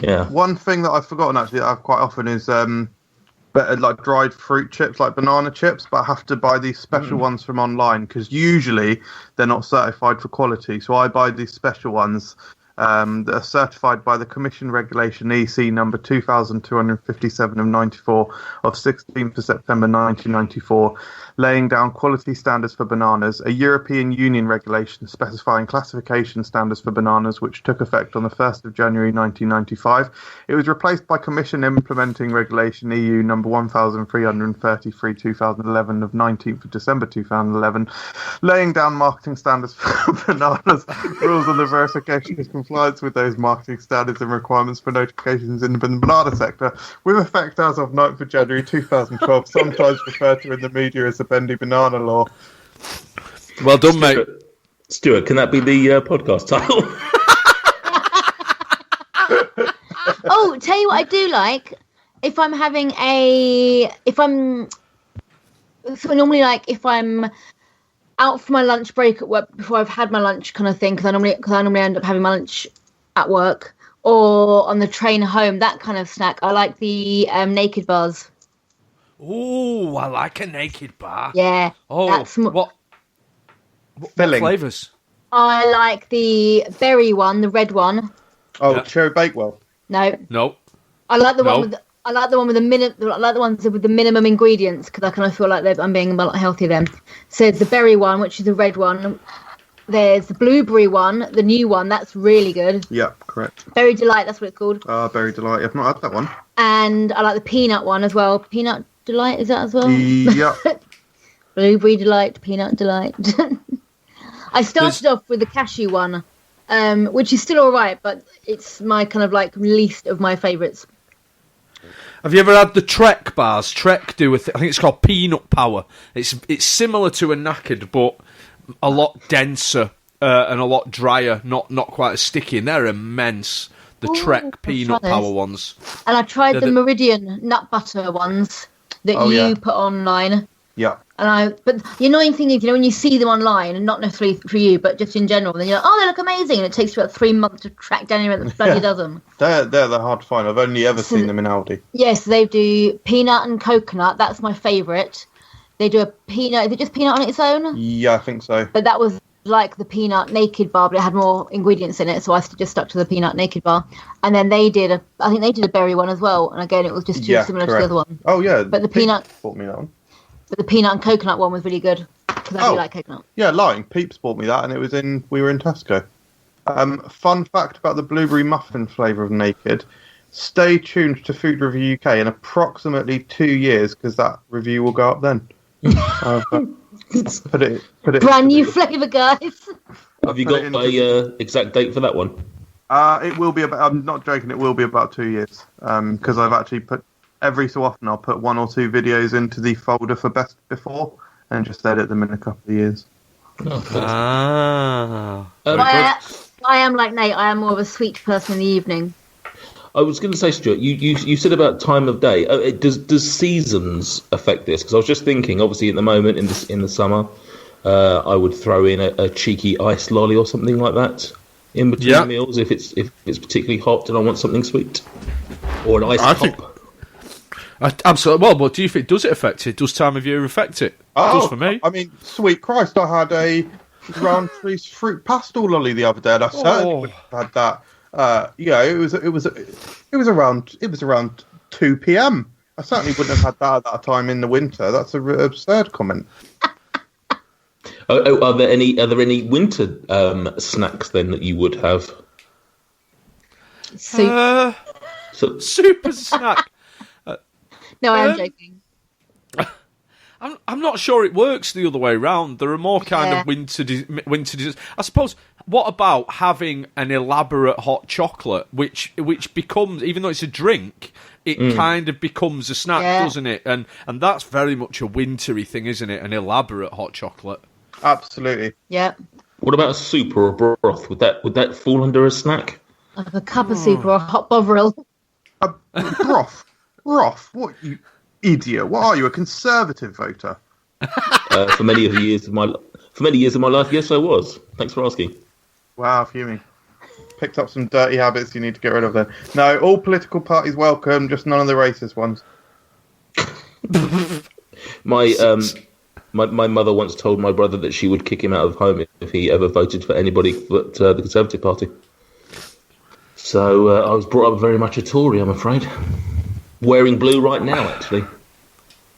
Yeah. One thing that I've forgotten actually that I have quite often is better like dried fruit chips, like banana chips, but I have to buy these special ones from online because usually they're not certified for quality. So I buy these special ones that are certified by the Commission Regulation EC number 2257 of 94 of 16th of September 1994, laying down quality standards for bananas, a European Union regulation specifying classification standards for bananas, which took effect on the 1st of January 1995. It was replaced by Commission Implementing Regulation EU number 1333 2011 of 19th of December 2011, laying down marketing standards for bananas, rules on the verification of compliance with those marketing standards and requirements for notifications in the banana sector, with effect as of 9th of January 2012, sometimes referred to in the media as the bendy banana law. Well done, mate. Stuart, can that be the podcast title? Oh, tell you what I do like. If I'm out for my lunch break at work before I've had my lunch kind of thing, because I normally end up having my lunch at work or on the train home, that kind of snack. I like the naked bars. Ooh, I like a naked bar. Yeah. Oh, what flavours? I like the berry one, the red one. Oh, yeah. Cherry Bakewell. No. I like the one with the ones with the minimum ingredients because I kind of feel like I'm being a lot healthier then. So there's the berry one, which is the red one. There's the blueberry one, the new one. That's really good. Yeah, correct. Berry Delight, that's what it's called. Berry Delight. I've not had that one. And I like the peanut one as well. Peanut Delight, is that as well? Yeah. Blueberry Delight, Peanut Delight. I started off with the cashew one, which is still all right, but it's my kind of like least of my favourites. Have you ever had the Trek bars? Trek do I think it's called Peanut Power. It's similar to a knackered, but a lot denser and a lot drier. Not quite as sticky, and they're immense. The Trek Peanut Power ones. And I tried the Meridian nut butter ones that you put online. Yeah. But the annoying thing is, when you see them online, and not necessarily for you, but just in general, then you're like, oh, they look amazing, and it takes about 3 months to track down anyone that bloody does them. They're hard to find. I've only ever seen them in Aldi. Yes, they do peanut and coconut. That's my favourite. They do a peanut. Is it just peanut on its own? Yeah, I think so. But that was like the peanut naked bar, but it had more ingredients in it, so I just stuck to the peanut naked bar. And then I think they did a berry one as well, and again, it was just too similar to the other one. Oh yeah, but the peanut bought me that one. But the peanut and coconut one was really good because I do like coconut. Yeah, lying. Peeps bought me that, and we were in Tesco. Fun fact about the blueberry muffin flavour of Naked. Stay tuned to Food Review UK in approximately 2 years because that review will go up then. Put it. Brand new flavour, guys. Have you got a exact date for that one? It will be about. I'm not joking. It will be about 2 years. Because I've actually put. Every so often, I'll put 1 or 2 videos into the folder for best before and just edit them in a couple of years. Ah. I am like Nate. I am more of a sweet person in the evening. I was going to say, Stuart, you said about time of day. Does seasons affect this? Because I was just thinking, obviously, at the moment in the summer, I would throw in a cheeky ice lolly or something like that in between meals if it's particularly hot and I want something sweet, or an ice pop. Absolutely. Well, but do you think does it affect it? Does time of year affect it? It does for me. I mean, sweet Christ! I had a round trees fruit pastel lolly the other day, and I certainly would have had that. It was around 2 p.m. I certainly wouldn't have had that at that time in the winter. That's an absurd comment. Are there any winter snacks then that you would have? Super snack. No, I am joking. I'm not sure it works the other way around. There are more kind of winter desserts. I suppose. What about having an elaborate hot chocolate, which becomes, even though it's a drink, it kind of becomes a snack, doesn't it? And that's very much a wintry thing, isn't it? An elaborate hot chocolate. Absolutely. Yeah. What about a soup or a broth? Would that fall under a snack? Like a cup of soup or a hot bovril. Broth. What, you idiot? What are you, a Conservative voter? For many years of my life, yes, I was. Thanks for asking. Wow, fuming. Picked up some dirty habits you need to get rid of then. No, all political parties welcome, just none of the racist ones. My mother once told my brother that she would kick him out of home if he ever voted for anybody but the Conservative Party. So I was brought up very much a Tory, I'm afraid. Wearing blue right now, actually.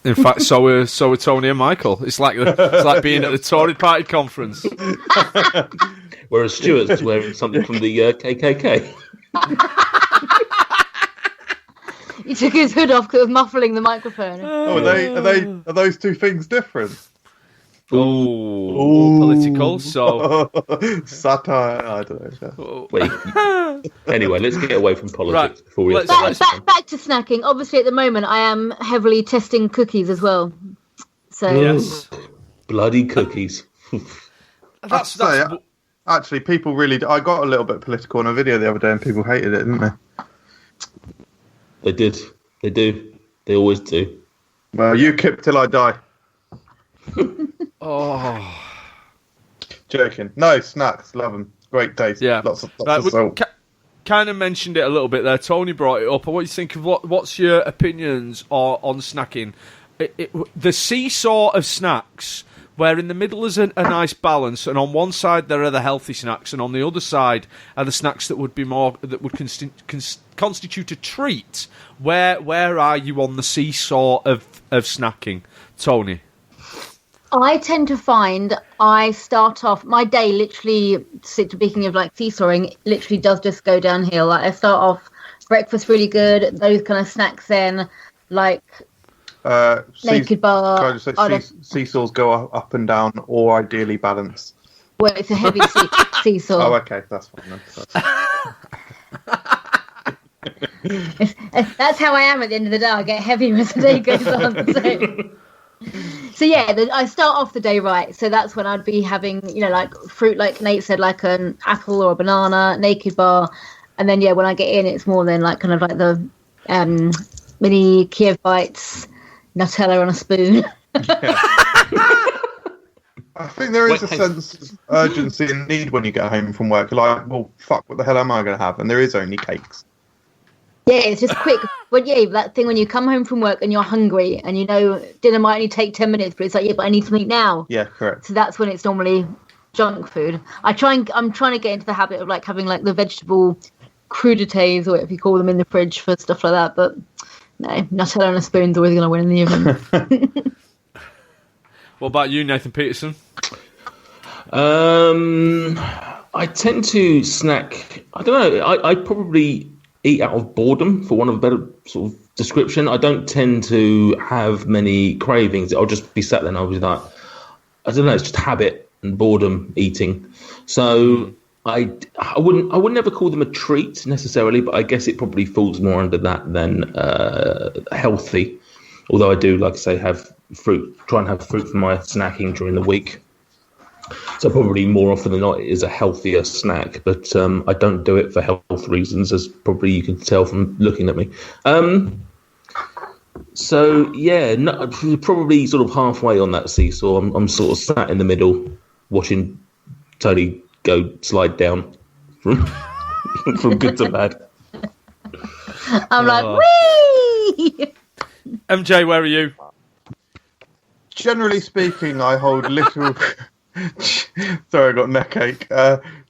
In fact, so are Toni and Michael. It's like being at the Tory party conference. Whereas Stuart's wearing something from the KKK. He took his hood off because it was muffling the microphone. Are those two things different? Ooh. Political. So satire. I don't know. Wait. Anyway, let's get away from politics before we. Back to snacking. Obviously, at the moment, I am heavily testing cookies as well. So yes, bloody cookies. that's actually, people really. I got a little bit political on a video the other day, and people hated it, didn't they? They did. They do. They always do. Well, you keep till I die. Oh, joking. No, snacks, love them. Great taste. Yeah, lots of salt. Kind of mentioned it a little bit there. Toni brought it up. I want you to think of what's your opinions on snacking. The seesaw of snacks, where in the middle is a nice balance, and on one side there are the healthy snacks, and on the other side are the snacks that would constitute a treat. Where are you on the seesaw of snacking, Toni? I tend to find I start off my day literally, speaking of like seesawing, literally does just go downhill. Like I start off breakfast really good, those kind of snacks then, like naked bar. Can I just say seesaws go up and down, or ideally balanced? Well, it's a heavy seesaw. Oh, okay, that's fine then. That's how I am at the end of the day. I get heavier as the day goes on. So yeah, I start off the day right. So that's when I'd be having, like fruit, like Nate said, like an apple or a banana, naked bar. And then, when I get in, it's more than like kind of like the mini Kiev bites, Nutella on a spoon. I think there is a sense of urgency and need when you get home from work. Like, well, fuck, what the hell am I going to have? And there is only cakes. Yeah, it's just quick. But that thing when you come home from work and you're hungry and dinner might only take 10 minutes, but it's like, but I need something now. Yeah, correct. So that's when it's normally junk food. I'm trying to get into the habit of like having like the vegetable crudités or whatever you call them in the fridge for stuff like that. But no, Nutella on a spoon's always going to win in the evening. What about you, Nathan Peterson? I tend to snack. I don't know. I probably eat out of boredom, for want of a better sort of description. I don't tend to have many cravings. I'll just be sat there and I'll be like, I don't know, it's just habit and boredom eating. So I wouldn't ever call them a treat necessarily, but I guess it probably falls more under that than healthy. Although I do, like I say, have fruit, try and have fruit for my snacking during the week. So probably more often than not, it is a healthier snack, but I don't do it for health reasons, as probably you can tell from looking at me. So yeah, no, probably sort of halfway on that seesaw. I'm sort of sat in the middle, watching Toni go slide down from from good to bad. I'm like, whee! MJ, where are you? Generally speaking, I hold little. Sorry, I got neck ache.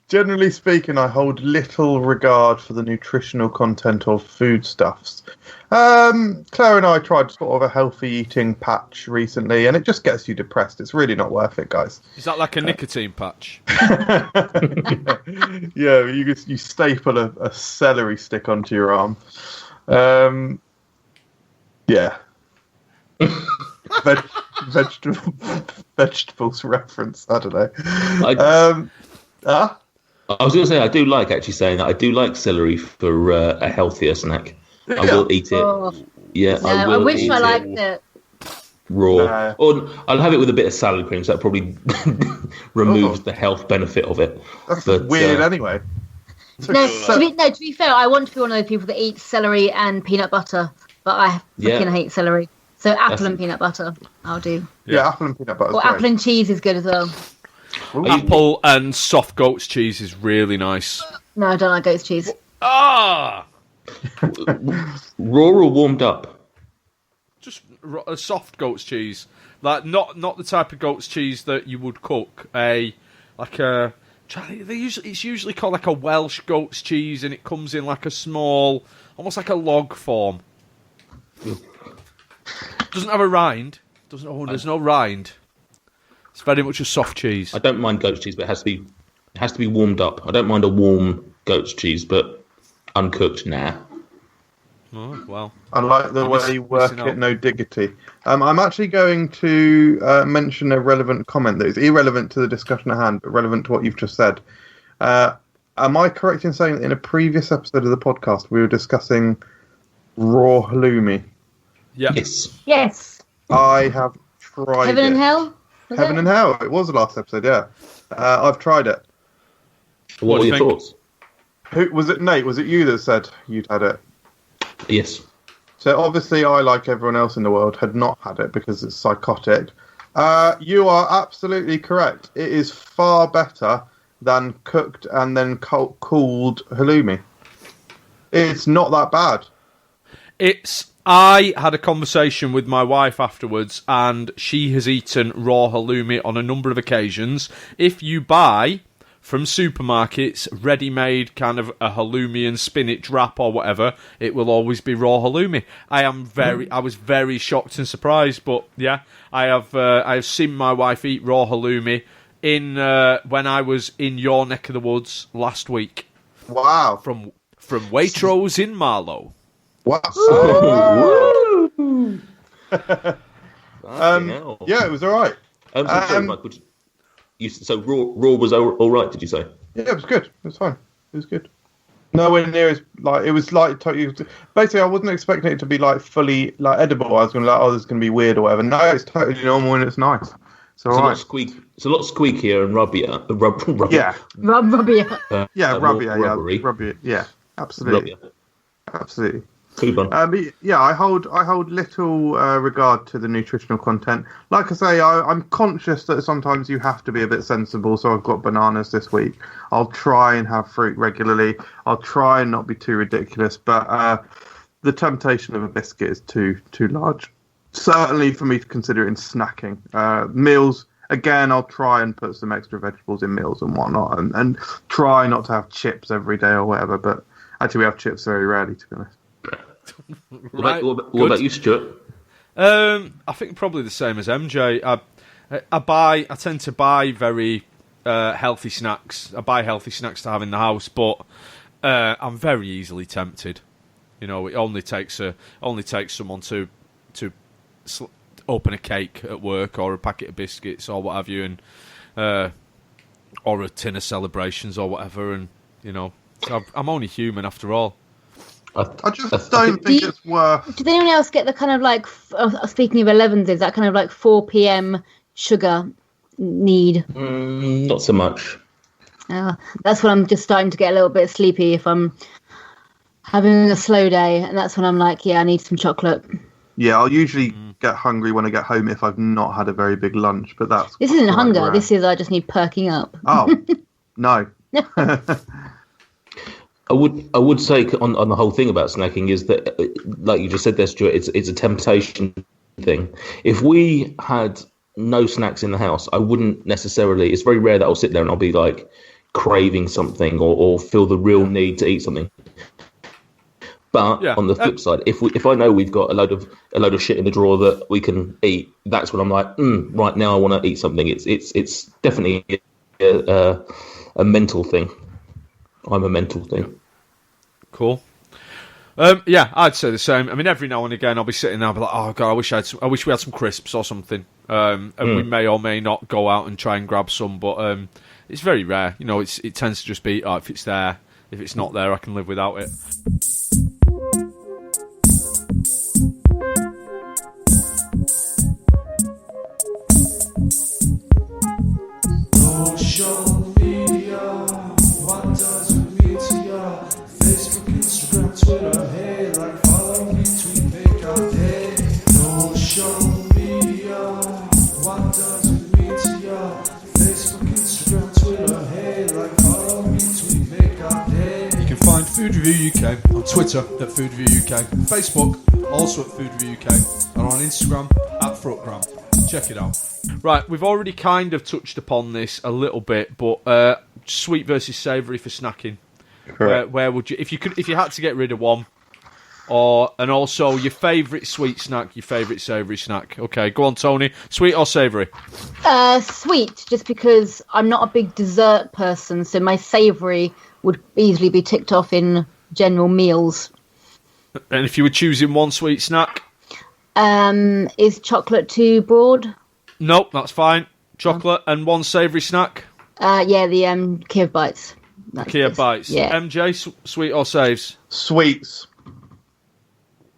Generally speaking, I hold little regard for the nutritional content of foodstuffs. Claire and I tried sort of a healthy eating patch recently, and it just gets you depressed. It's really not worth it, guys. Is that like a nicotine patch? Yeah, you staple a celery stick onto your arm. Yeah. Vegetables reference. I don't know. I was going to say, I do like actually saying that. I do like celery for a healthier snack. I will eat it. Oh. Yeah, No, I will. I wish eat I liked it it. raw. Or I'll have it with a bit of salad cream, so that probably removes the health benefit of it. That's weird anyway. No, to be fair, I want to be one of those people that eat celery and peanut butter, but I freaking hate celery. So apple and peanut butter, I'll do. Yeah, apple and peanut butter. Or apple and cheese is good as well. Apple and soft goat's cheese is really nice. No, I don't like goat's cheese. Ah! Raw or warmed up? Just a soft goat's cheese. Like, not the type of goat's cheese that you would cook. It's usually called like a Welsh goat's cheese, and it comes in like a small, almost like a log form. Doesn't have a rind. There's no rind. It's very much a soft cheese. I don't mind goat's cheese, but it has to be warmed up. I don't mind a warm goat's cheese, but uncooked, nah. Oh, well. I like the way you work it, no diggity. I'm actually going to mention a relevant comment that is irrelevant to the discussion at hand, but relevant to what you've just said. Am I correct in saying that in a previous episode of the podcast we were discussing raw halloumi? Yeah. Yes. I have tried Heaven and Hell? Heaven and Hell. It was the last episode, yeah. I've tried it. What are your thoughts? Who was it? Nate, was it you that said you'd had it? Yes. So obviously I, like everyone else in the world, had not had it because it's psychotic. You are absolutely correct. It is far better than cooked and then cooled halloumi. It's not that bad. I had a conversation with my wife afterwards, and she has eaten raw halloumi on a number of occasions. If you buy from supermarkets ready-made kind of a halloumi and spinach wrap or whatever, it will always be raw halloumi. I was very shocked and surprised, but yeah, I have seen my wife eat raw halloumi when I was in your neck of the woods last week. Wow. From Waitrose in Marlow. Wow. Yeah, it was all right. So raw was all right, did you say? Yeah, it was good. It was fine. It was good. Nowhere near as it was like totally. Basically, I wasn't expecting it to be like fully like edible. I was going to this is going to be weird or whatever. No, it's totally normal and it's nice. It's all right. It's a lot squeakier and rubbier. Yeah. Rubbier. Rubbier. Yeah, absolutely. Rubbier. Absolutely. But yeah, I hold little regard to the nutritional content. Like I say, I'm conscious that sometimes you have to be a bit sensible. So I've got bananas this week. I'll try and have fruit regularly. I'll try and not be too ridiculous. But the temptation of a biscuit is too large. Certainly for me to consider in snacking. Meals, again, I'll try and put some extra vegetables in meals and whatnot, and try not to have chips every day or whatever. But actually, we have chips very rarely, to be honest. What about you, Stuart? I think probably the same as MJ. I tend to buy very healthy snacks. I buy healthy snacks to have in the house, but I'm very easily tempted. You know, it only takes someone to open a cake at work or a packet of biscuits or what have you, and or a tin of Celebrations or whatever, and you know, I'm only human after all. I just don't think it's worth. Does anyone else get the kind of like, speaking of 11s, is that kind of like 4 p.m. sugar need? Not so much. That's when I'm just starting to get a little bit sleepy if I'm having a slow day, and that's when I'm like, I need some chocolate. Yeah, I'll usually get hungry when I get home if I've not had a very big lunch, but This isn't hunger, rare. this is I just need perking up. Oh, no. I would say on the whole thing about snacking is that, like you just said there, Stuart, it's a temptation thing. If we had no snacks in the house, I wouldn't necessarily. It's very rare that I'll sit there and I'll be like craving something or feel the real need to eat something. But on the flip side, if I know we've got a load of shit in the drawer that we can eat, that's when I'm like, right now I want to eat something. It's definitely a mental thing. I'm a mental thing. Cool. I'd say the same. I mean, every now and again, I'll be sitting there, I'll be like, oh god, I wish we had some crisps or something. And we may or may not go out and try and grab some, but it's very rare. You know, it tends to just be, if it's there, if it's not there, I can live without it. Social media, what does it mean to ya? Facebook, Instagram, Twitter, hey, like, follow, retweet, make our day. Social media, what does it mean to ya? Facebook, Instagram, Twitter, hey, like, follow, retweet, make our day. You can find Food Review UK on Twitter at Food Review UK, Facebook also at Food Review UK, and on Instagram at FRUK. Check it out. Right, we've already kind of touched upon this a little bit, but sweet versus savoury for snacking. Correct. Where would you, if you had to get rid of one, and also your favourite sweet snack, your favourite savoury snack? Okay, go on, Toni. Sweet or savoury? Sweet, just because I'm not a big dessert person, so my savoury would easily be ticked off in general meals. And if you were choosing one sweet snack? Is chocolate too broad? Nope, that's fine. Chocolate and one savoury snack? The Kiev Bites. Kiev Bites. Yeah. MJ, sweet or saves? Sweets.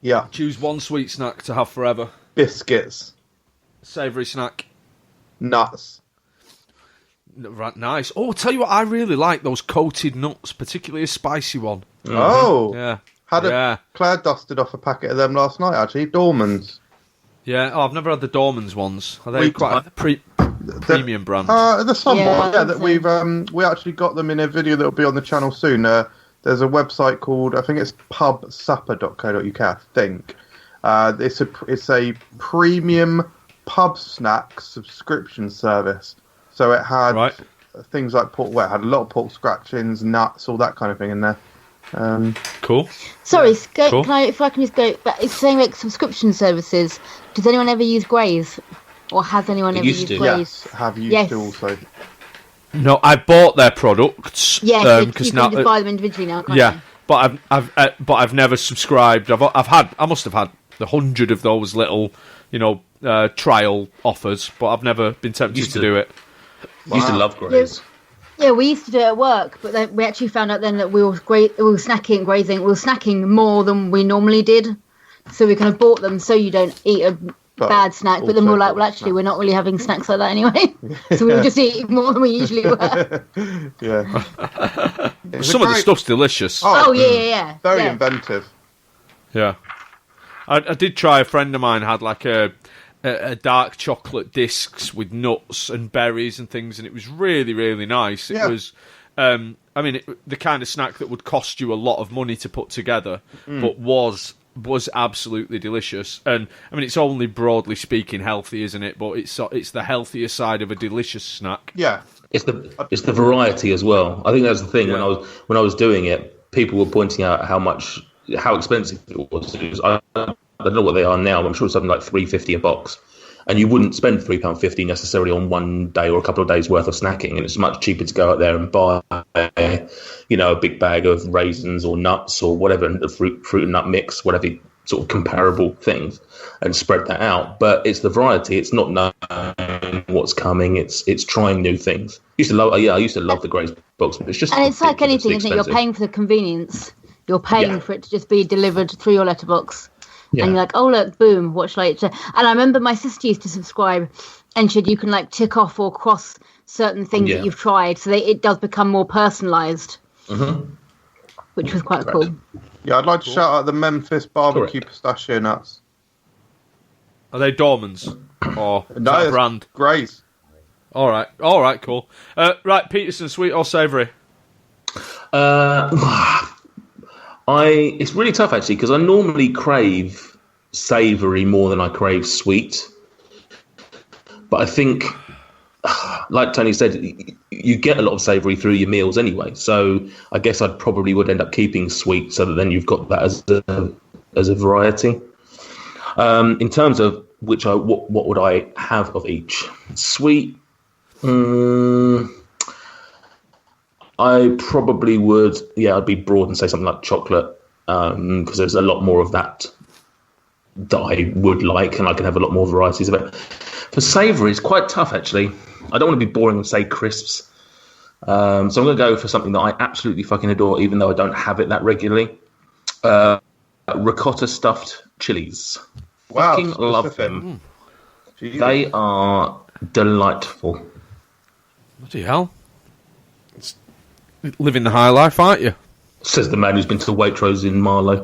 Yeah. Choose one sweet snack to have forever. Biscuits. Savoury snack? Nuts. Right, nice. Oh, I'll tell you what, I really like those coated nuts, particularly a spicy one. Oh. Yeah. Claire dusted off a packet of them last night, actually. Dormans. Yeah, I've never had the Dormans ones. Are they quite a premium brand? There's some that so. we actually got them in a video that will be on the channel soon. There's a website called, I think it's pubsupper.co.uk, I think. It's a premium pub snack subscription service. So it had things like pork. Well, it had a lot of pork scratchings, nuts, all that kind of thing in there. Cool. Sorry, if I can just go back, it's saying like subscription services. Does anyone ever use Graze? Or has anyone ever used Graze? Yes, have used to also. No, I bought their products. Yeah, you can just buy them individually now, can't you? But I've never subscribed. I must have had 100 of those little, trial offers, but I've never been tempted to do it. Used to love Graze. Yeah, we used to do it at work, but then we actually found out then that we were snacking more than we normally did. So we kind of bought them so you don't eat a bad snack. But then we were like, well, actually, we're not really having snacks like that anyway. So we were just eating more than we usually were. Yeah. Some of the stuff's delicious. Oh yeah. Very inventive. Yeah. I did try, a friend of mine had like a dark chocolate discs with nuts and berries and things, and it was really, really nice. It was, the kind of snack that would cost you a lot of money to put together, but was absolutely delicious. And I mean, it's only broadly speaking healthy, isn't it? But it's the healthier side of a delicious snack. Yeah, it's the variety as well. I think that's the thing. Yeah. When I was doing it, people were pointing out how expensive it was. I don't know what they are now, but I'm sure it's something like $3.50 a box. And you wouldn't spend £3.50 necessarily on one day or a couple of days worth of snacking. And it's much cheaper to go out there and buy, a big bag of raisins or nuts or whatever, a fruit and nut mix, whatever sort of comparable things, and spread that out. But it's the variety. It's not knowing what's coming. It's trying new things. I used to love the Graze box. But it's just, and it's like anything, isn't it? You're paying for the convenience. You're paying for it to just be delivered through your letterbox. Yeah. And you're like, oh, look, boom, what shall I eat? And I remember my sister used to subscribe entered, you can like tick off or cross certain things that you've tried, so that it does become more personalised, which was quite cool. Yeah, I'd like to shout out the Memphis barbecue pistachio nuts. Are they Dormans or is No, that a it's brand? Grace. All right, cool. Right, Peterson, sweet or savoury? It's really tough actually because I normally crave savoury more than I crave sweet. But I think, like Tony said, you get a lot of savoury through your meals anyway. So I guess I probably would end up keeping sweet so that then you've got that as a variety. In terms of what would I have of each? Sweet, I probably would, I'd be broad and say something like chocolate, because there's a lot more of that I would like, and I can have a lot more varieties of it. For savoury, it's quite tough, actually. I don't want to be boring and say crisps. So I'm going to go for something that I absolutely fucking adore, even though I don't have it that regularly. Ricotta stuffed chilies. Wow, Fucking love them. Jesus. They are delightful. Bloody hell. Living the high life, aren't you? Says the man who's been to Waitrose in Marlow.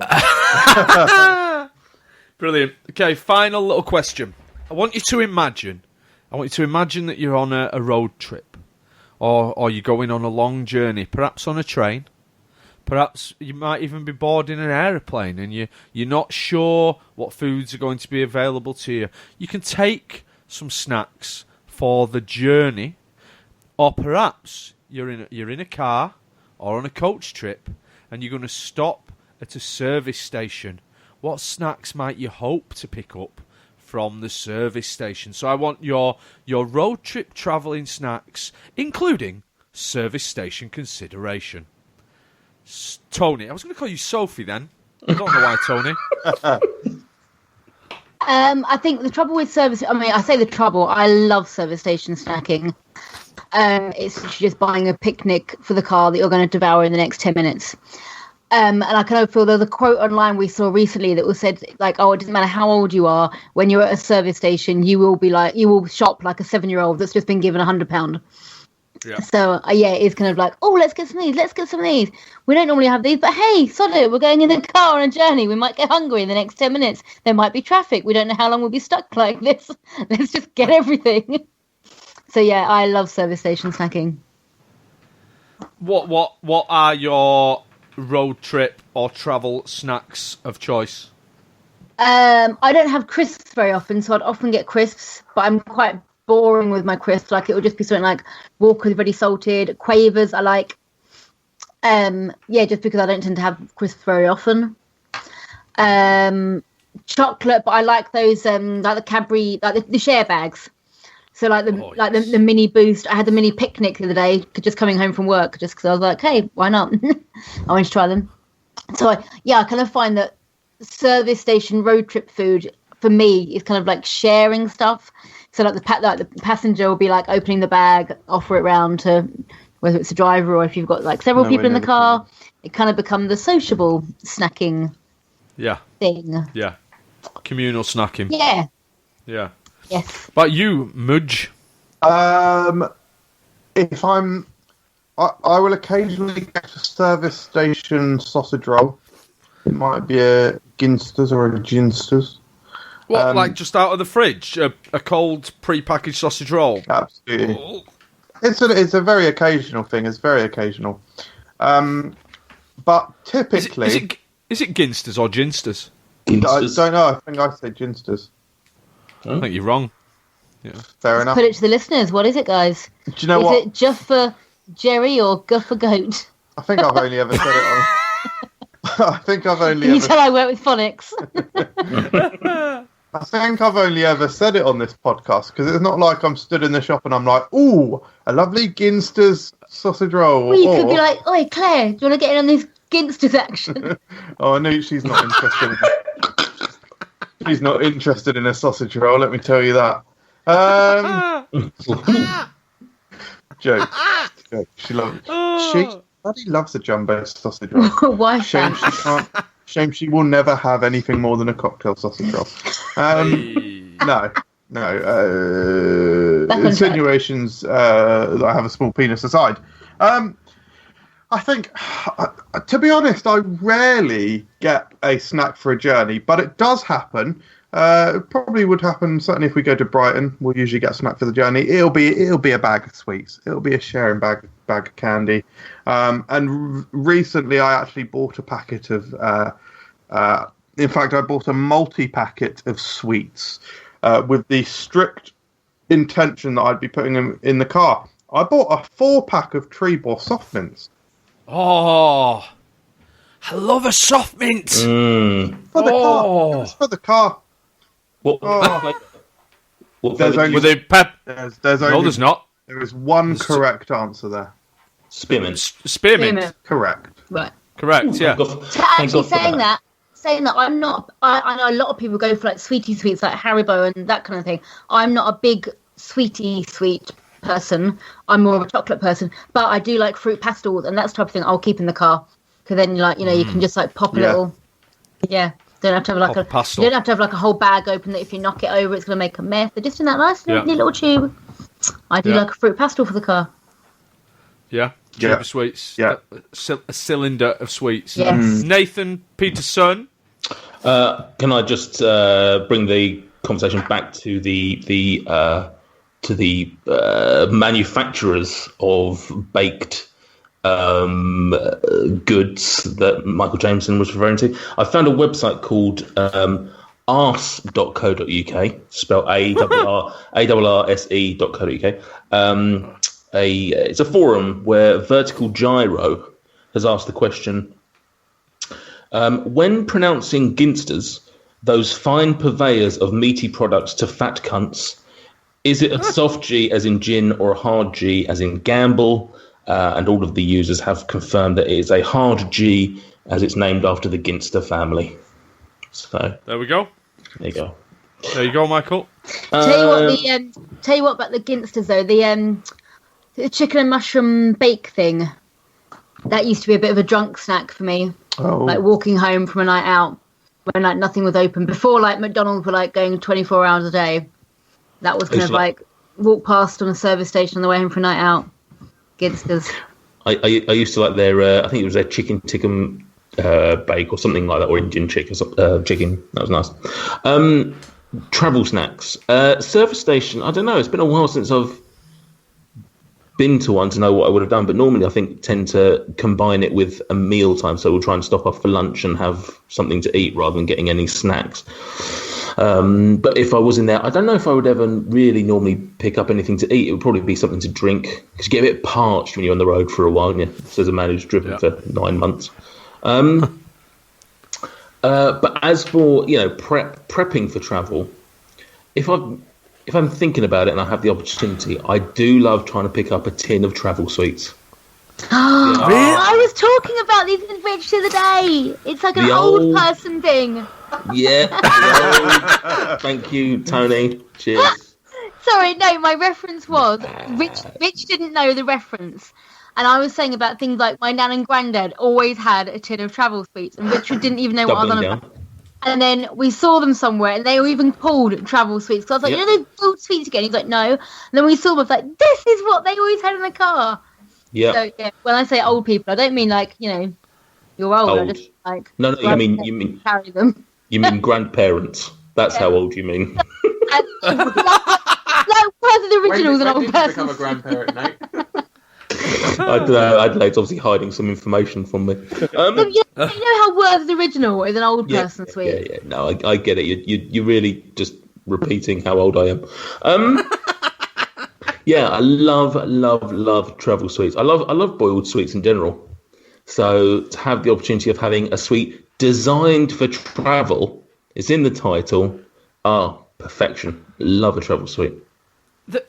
Brilliant. Okay, final little question. I want you to imagine that you're on a road trip, or you're going on a long journey, perhaps on a train. Perhaps you might even be boarding an aeroplane, and you're not sure what foods are going to be available to you. You can take some snacks for the journey, or perhaps you're in a car or on a coach trip, and you're going to stop at a service station. What snacks might you hope to pick up from the service station? So I want your road trip travelling snacks, including service station consideration. Tony, I was going to call you Sophie then. I don't know why, Tony. I think the trouble with I love service station snacking. It's just buying a picnic for the car that you're going to devour in the next 10 minutes. And I kind of feel there's a quote online we saw recently that was said, like, it doesn't matter how old you are, when you're at a service station, you will shop like a 7-year-old that's just been given £100. Yeah. So, it's kind of like, let's get some of these. We don't normally have these, but hey, sod it, we're going in the car on a journey. We might get hungry in the next 10 minutes. There might be traffic. We don't know how long we'll be stuck like this. Let's just get everything. So, I love service station snacking. What are your road trip or travel snacks of choice? I don't have crisps very often, so I'd often get crisps, but I'm quite boring with my crisps. Like, it would just be something like Walker's Ready Salted, Quavers I like. Just because I don't tend to have crisps very often. Chocolate, but I like those like the Cadbury, like the share bags. So like the mini boost. I had the mini picnic the other day, just coming home from work, just because I was like, hey, why not? I wanted to try them. So I kind of find that service station road trip food for me is kind of like sharing stuff. So like the passenger will be like opening the bag, offer it round to whether it's a driver or if you've got like several people in the car. It kind of becomes the sociable snacking thing. Yeah. Communal snacking. Yeah. Yeah. Yes. But you, Mudge? If I will occasionally get a service station sausage roll. It might be a Ginsters or a Ginsters. What, like just out of the fridge? A cold, pre-packaged sausage roll? Absolutely. Oh. It's a very occasional thing. It's very occasional. But typically... Is it Ginsters or Ginsters? I don't know. I think I say Ginsters. I think you're wrong. Yeah. Fair enough. Put it to the listeners. What is it, guys? Do you know what? Is it just for Jerry or Guff for Goat? I think I've only ever said it on... I think I've only Can you tell I work with phonics? I think I've only ever said it on this podcast, because it's not like I'm stood in the shop and I'm like, ooh, a lovely Ginsters sausage roll. Well, you could be like, oi, Claire, do you want to get in on this Ginsters action? I knew she's not interested in that. She's not interested in a sausage roll, let me tell you that. Joke. She bloody loves a jumbo sausage roll. Why? Shame she can't. Shame she will never have anything more than a cocktail sausage roll. No. insinuations that I have a small penis aside. I think, to be honest, I rarely get a snack for a journey, but it does happen. It probably would happen certainly if we go to Brighton. We'll usually get a snack for the journey. It'll be a bag of sweets. It'll be a sharing bag of candy. And recently, I actually bought a packet of. In fact, I bought a multi-packet of sweets with the strict intention that I'd be putting them in the car. I bought a 4-pack of Treebor soft mints. Oh, I love a soft mint. For the car. It's for the car. What? What There's only, With a pep. there's No, only, there's not. there is one correct answer there. Spearmint. Spearmint. Correct. Right. Correct, yeah. Actually, saying that, I'm not. I know a lot of people go for like sweetie sweets, like Haribo and that kind of thing. I'm not a big sweetie sweet person. I'm more of a chocolate person, but I do like fruit pastels, and that's the type of thing I'll keep in the car. Because then, like, you can just like pop a little. Yeah. Don't have to have like Pop pastel. You don't have to have like a whole bag open that if you knock it over, it's going to make a mess. They're just in that nice little tube. I do like a fruit pastel for the car. Yeah. Tube of sweets. Yeah. A cylinder of sweets. Yes. Nathan Peterson. Can I just bring the conversation back to the manufacturers of baked goods that Michael Jameson was referring to? I found a website called arse.co.uk, spelled ARRSE.co.uk. It's a forum where Vertical Gyro has asked the question, when pronouncing ginsters, those fine purveyors of meaty products to fat cunts, is it a soft G as in gin or a hard G as in gamble? And all of the users have confirmed that it is a hard G as it's named after the Ginster family. So There we go. there you go. There you go, Michael. Tell you what about the ginsters though. The chicken and mushroom bake thing. That used to be a bit of a drunk snack for me. Oh. Like walking home from a night out when like nothing was open. Before like McDonald's were like going 24 hours a day. That was kind of like walk past on a service station on the way home for a night out. Ginsters. I used to like their, I think it was their chicken tikka bake or something like that, or Indian chicken. That was nice. Travel snacks. Service station, I don't know. It's been a while since I've been to one to know what I would have done, but normally I think tend to combine it with a meal time. So we'll try and stop off for lunch and have something to eat rather than getting any snacks. But if I was in there, I don't know if I would ever really normally pick up anything to eat. It would probably be something to drink, because you get a bit parched when you're on the road for a while, yeah? Says a man who's driven for 9 months. But as for prepping for travel, if I'm thinking about it and I have the opportunity, I do love trying to pick up a tin of travel sweets. I was talking about these in Rich the other day. It's like an old person thing. Yeah. Thank you, Toni. Cheers. Sorry, no, my reference was Rich didn't know the reference. And I was saying about things like my nan and granddad always had a tin of travel sweets, and Richard didn't even know what I was on about. And then we saw them somewhere, and they were even called travel sweets. So I was like, you know those old sweets again? He's like, no. And then we saw them, I was like, this is what they always had in the car. Yeah. So yeah, when I say old people, I don't mean like, you're old. I just like No, you mean carry them. You mean grandparents? That's how old you mean. Like one of the originals, an old When did you person. become a grandparent, Nate? I don't know. Adelaide's obviously hiding some information from me. You know how Worth the original is an old person sweet. Yeah. No, I get it. You're really just repeating how old I am. Yeah, I love travel sweets. I love boiled sweets in general. So to have the opportunity of having a sweet designed for travel, it's in the title. Perfection. Love a travel sweet.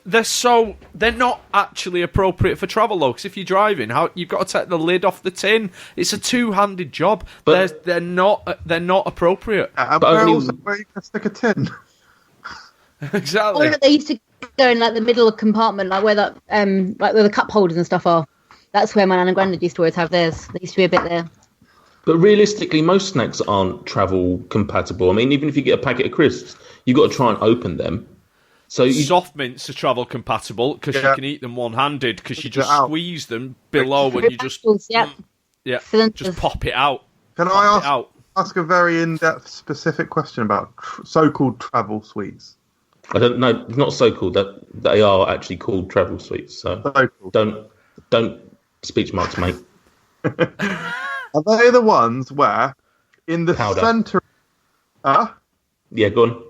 They're not actually appropriate for travel though, because if you're driving, you've got to take the lid off the tin. It's a two-handed job. But they're not appropriate. Where you can stick a tin? Exactly. They used to go in like the middle of compartment, like where that like where the cup holders and stuff are. That's where my nan and granddad used to always have theirs. There used to be a bit there. But realistically, most snacks aren't travel compatible. I mean, even if you get a packet of crisps, you've got to try and open them. So soft mints are travel compatible because you can eat them one-handed because you just squeeze them below and you just just pop it out. Can I ask a very in-depth, specific question about so-called travel sweets? I don't know. It's not so-called. That they are actually called travel sweets. So don't speech marks, mate. Are they the ones where in the centre? Yeah, go on.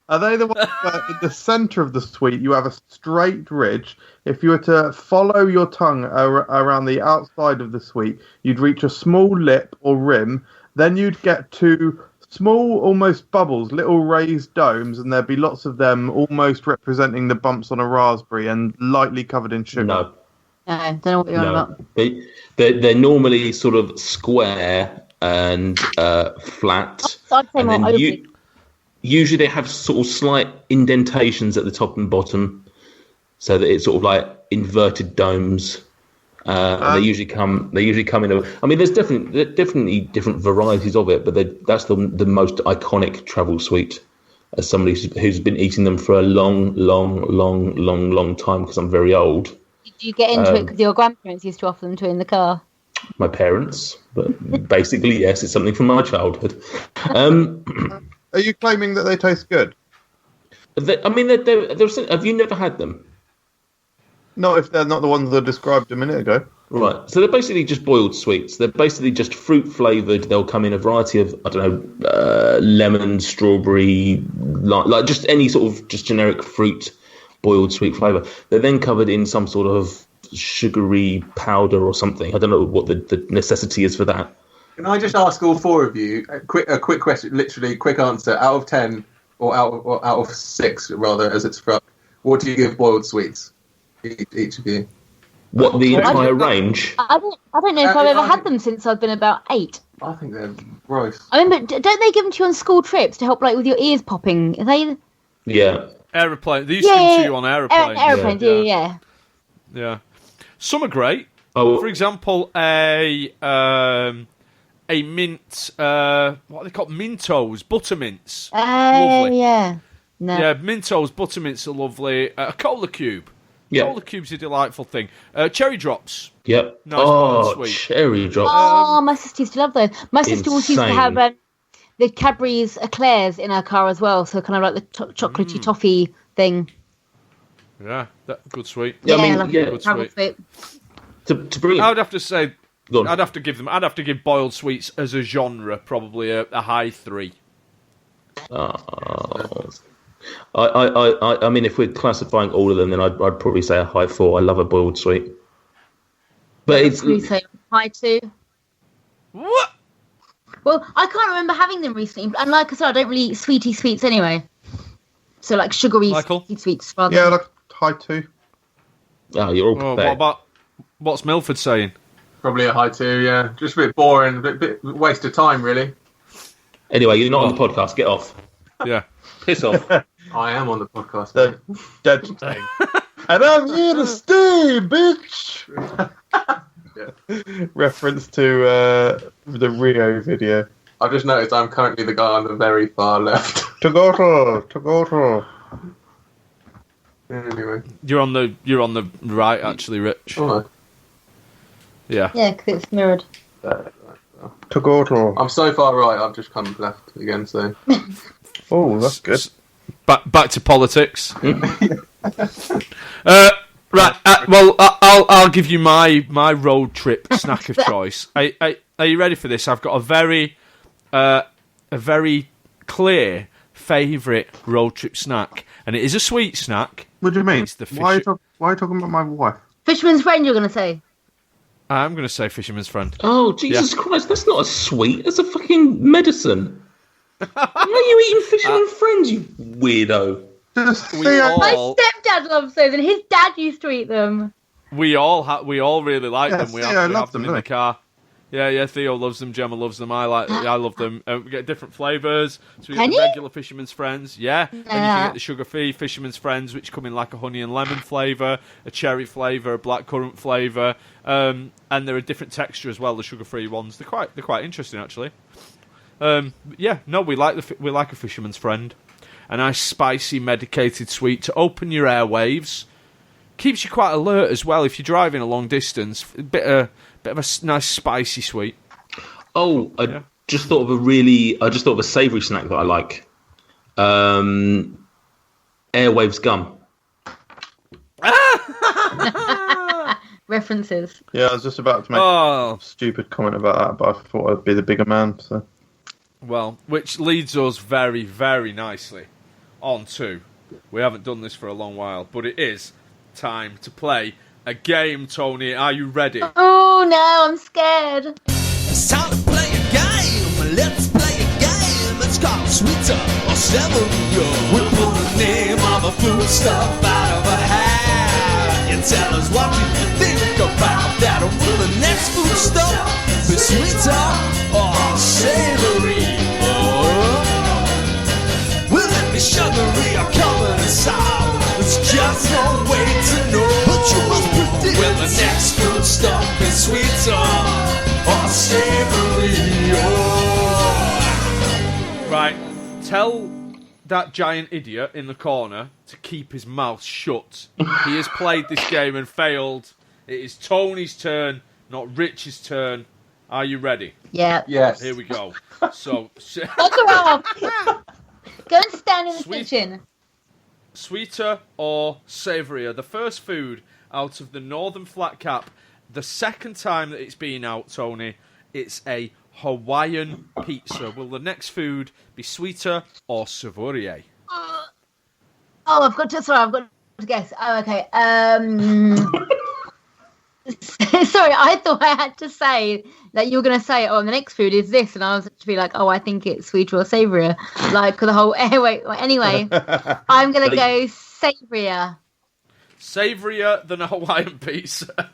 Are they the ones where in the centre of the sweet you have a straight ridge? If you were to follow your tongue around the outside of the sweet, you'd reach a small lip or rim. Then you'd get two small, almost bubbles, little raised domes, and there'd be lots of them almost representing the bumps on a raspberry and lightly covered in sugar. No. I don't know what you're on about. They're normally sort of square and flat. I'd say more oval. Usually they have sort of slight indentations at the top and bottom, so that it's sort of like inverted domes. They usually come in a. I mean, there's definitely different varieties of it, but that's the most iconic travel sweet. As somebody who's been eating them for a long time, because I'm very old. Did you get into it because your grandparents used to offer them to you in the car? My parents, but basically, yes, it's something from my childhood. Are you claiming that they taste good? Have you never had them? Not if they're not the ones that I described a minute ago. Right. So they're basically just boiled sweets. They're basically just fruit flavoured. They'll come in a variety of, I don't know, lemon, strawberry, like just any sort of just generic fruit boiled sweet flavour. They're then covered in some sort of sugary powder or something. I don't know what the necessity is for that. Can I just ask all four of you a quick question, literally quick answer? Out of 10 or out of 6 rather, as it's FRUK, what do you give boiled sweets? Each of you. What, the entire range? I don't know if I've ever had them since I've been about 8. I think they're gross. I mean, but don't they give them to you on school trips to help, like, with your ears popping? Are they? Yeah. Aeroplane. They used to give them to you on aeroplanes. Aeroplanes, yeah. Some are great. Oh. For example, a mint. What are they called? Mintos, buttermints. Lovely. Yeah. No. Yeah, Mintos, buttermints are lovely. A cola cube. Yeah. Cola cube's a delightful thing. Cherry drops. Yep. Nice sweet. Cherry drops. Oh, my sister used to love those. My sister also used to have the Cadbury's eclairs in her car as well, so kind of like the chocolatey toffee thing. Yeah, good sweet. Yeah, good sweet. To bring it, I'd have to say, I'd have to give boiled sweets as a genre probably a high 3. I mean, if we're classifying all of them, then I'd probably say a high 4. I love a boiled sweet, but it's say high 2. What? Well, I can't remember having them recently, and like I said, I don't really eat sweetie sweets anyway. So like sugary sweets rather. Yeah, like high 2. Oh, you're all prepared. What's Milford saying? Probably a high 2. Yeah, just a bit boring, a bit waste of time, really. Anyway, you're not on the podcast. Get off. Yeah, piss off. I am on the podcast. Dead thing. And I'm here to stay, bitch. Reference to the Rio video. I've just noticed I'm currently the guy on the very far left. Togoto. Anyway, you're on the right actually, Rich. Oh. Yeah, because it's mirrored. Togoto. I'm so far right. I've just come left again. So. Oh, that's good. Back to politics. Right. Well, I'll give you my road trip snack of choice. Are you ready for this? I've got a very clear favourite road trip snack, and it is a sweet snack. What do you mean? It's the why are you talking about my wife? Fisherman's friend, you're going to say? I'm going to say fisherman's friend. Oh, Jesus Christ! That's not a sweet. That's a fucking medicine. Why are you eating fisherman's friends, you weirdo? My stepdad loves those, and his dad used to eat them. We all really like them. We have them in really. the car. Yeah. Theo loves them. Gemma loves them. I love them. We get different flavours. So we get the regular fisherman's friends. Yeah. And you can get the sugar-free fisherman's friends, which come in like a honey and lemon flavour, a cherry flavour, a blackcurrant flavour, and they're a different texture as well. The sugar-free ones. They're quite interesting actually. We like a fisherman's friend. a nice spicy medicated sweet to open your airwaves. Keeps you quite alert as well if you're driving a long distance. A bit of a nice spicy sweet. Oh, I just thought of a savoury snack that I like. Airwaves gum. References. Yeah, I was just about to make a stupid comment about that, but I thought I'd be the bigger man. So, well, which leads us very, very nicely on to. We haven't done this for a long while, but it is time to play a game. Toni, are you ready? Oh no, I'm scared. It's time to play a game. Let's play a game. It's called Sweeter or Severio. We pull the name of a food stuff out of a hat. You tell us what you think about that. Will the next food stuff be sweeter or savory? Will it be sugary or covered in salt? There's just no way to know. But you must predict. Will the next food stuff be sweeter or savory? Right, tell that giant idiot in the corner to keep his mouth shut. He has played this game and failed. It is Tony's turn, not Rich's turn. Are you ready? Yeah. Yes. Here we go. So, Fuck her off. Go and stand in the kitchen. Sweeter or savourier? The first food out of the Northern Flat Cap. The second time that it's been out, Toni, it's a Hawaiian pizza. Will the next food be sweeter or savoury? Oh, I've got to guess. Oh, okay. Sorry, I thought I had to say that you were going to say, the next food is this, and I was to be like, I think it's sweeter or savourier, like the whole airway. Anyway, I'm going to go savourier. Savourier than a Hawaiian pizza.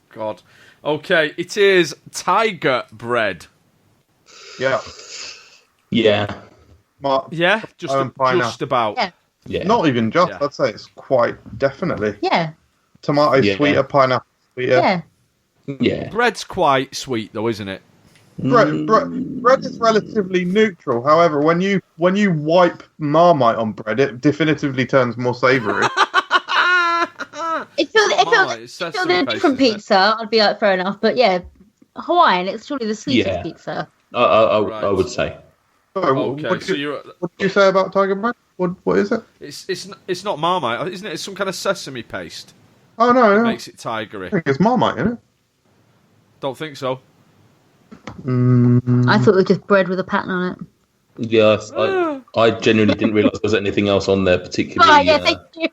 God. Okay, it is tiger bread. yeah. Yeah. Yeah, just about. Yeah. Yeah. Not even just. Yeah. I'd say it's quite definitely. Yeah. Tomato sweeter, pineapple sweeter. Yeah. Bread's quite sweet, though, isn't it? Bread is relatively neutral. However, when you wipe Marmite on bread, it definitively turns more savoury. If it was a different pizza, I'd be like, fair enough. But yeah, Hawaiian, it's surely the sweetest pizza. I would say. Sorry, Okay, what did you say about tiger bread? What is it? It's not Marmite, isn't it? It's some kind of sesame paste. Oh no, It makes it tigery. I think it's Marmite, isn't it? Don't think so. I thought it was just bread with a pattern on it. Yeah, I genuinely didn't realise there was anything else on there particularly. Oh, yeah, thank you.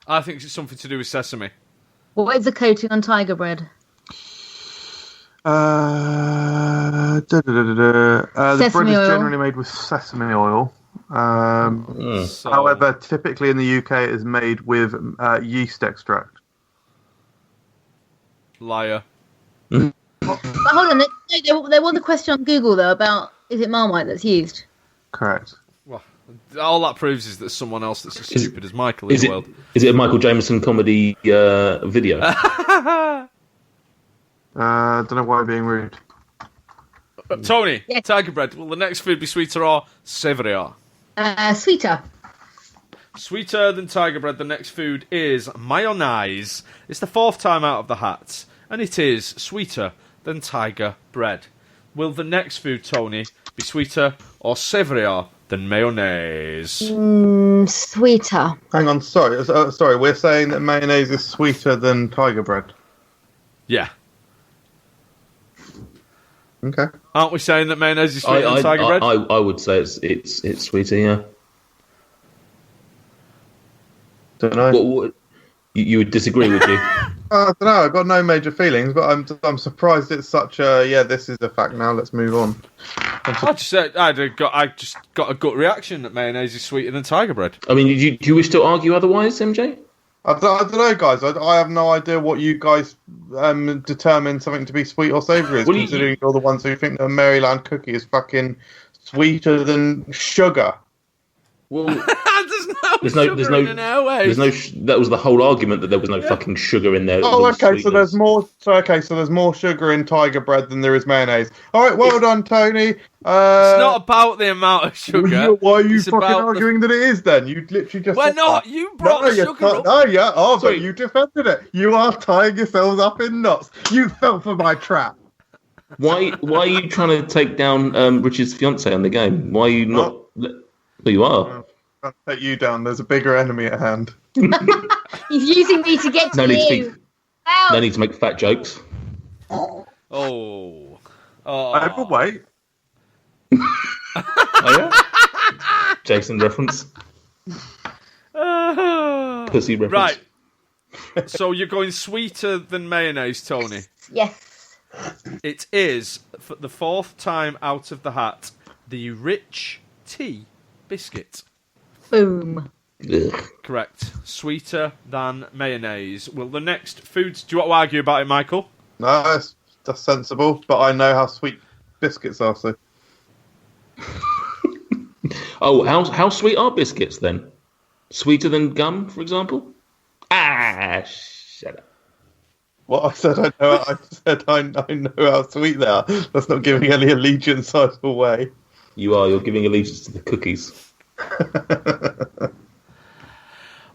I think it's something to do with sesame. What is the coating on tiger bread? The bread is generally made with sesame oil. However, typically in the UK, it is made with yeast extract. Liar. But hold on, there was a question on Google though about is it Marmite that's used? Correct. Well, all that proves is that someone else that's as stupid as Michael in the world. Is it a Michael Jameson comedy video? Don't know why I'm being rude. Toni, tiger bread. Will the next food be sweeter or savourier? Sweeter. Sweeter than tiger bread. The next food is mayonnaise. It's the fourth time out of the hat, and it is sweeter than tiger bread. Will the next food, Toni, be sweeter or savourier than mayonnaise? Sweeter. Hang on, sorry. We're saying that mayonnaise is sweeter than tiger bread. Yeah. Okay. Aren't we saying that mayonnaise is sweeter than tiger bread? I would say it's sweeter. Yeah. Don't know. What, you would disagree, would you? I don't know. I've got no major feelings, but I'm surprised it's such a this is a fact now. Let's move on. I just got a gut reaction that mayonnaise is sweeter than tiger bread. I mean, do you wish to argue otherwise, MJ? I don't know, guys. I have no idea what you guys determine something to be sweet or savoury is, considering you're the ones who think that a Maryland cookie is fucking sweeter than sugar. Well, There's no there's no, in an Airwaves. there's no. That was the whole argument that there was no fucking sugar in there. Oh, okay. Sweeteners. So there's more. So there's more sugar in tiger bread than there is mayonnaise. All right, well done, Tony. It's not about the amount of sugar. Why are you It's fucking about arguing that it is? Then you literally just. We're said not. that. You brought the sugar up. No, yeah. Oh, but Sorry. you defended it. You are tying yourselves up in knots. You fell for my trap. Why are you trying to take down Richard's fiance on the game? Why are you not? Well, you are. I'll take you down. There's a bigger enemy at hand. He's using me to get to No need to you. be. Ow. No need to make fat jokes. Oh. Overweight. Oh yeah. Jason reference. Pussy reference. Right. So you're going sweeter than mayonnaise, Tony. Yes. It is, for the fourth time out of the hat, the rich tea biscuit. Boom. Ugh. Correct. Sweeter than mayonnaise. Will the next foods... Do you want to argue about it, Michael? No, that's sensible. But I know how sweet biscuits are. So Oh, how sweet are biscuits then? Sweeter than gum, for example? Shut up. what I said, I know how sweet they are. That's not giving any allegiance either way. You're giving allegiance to the cookies.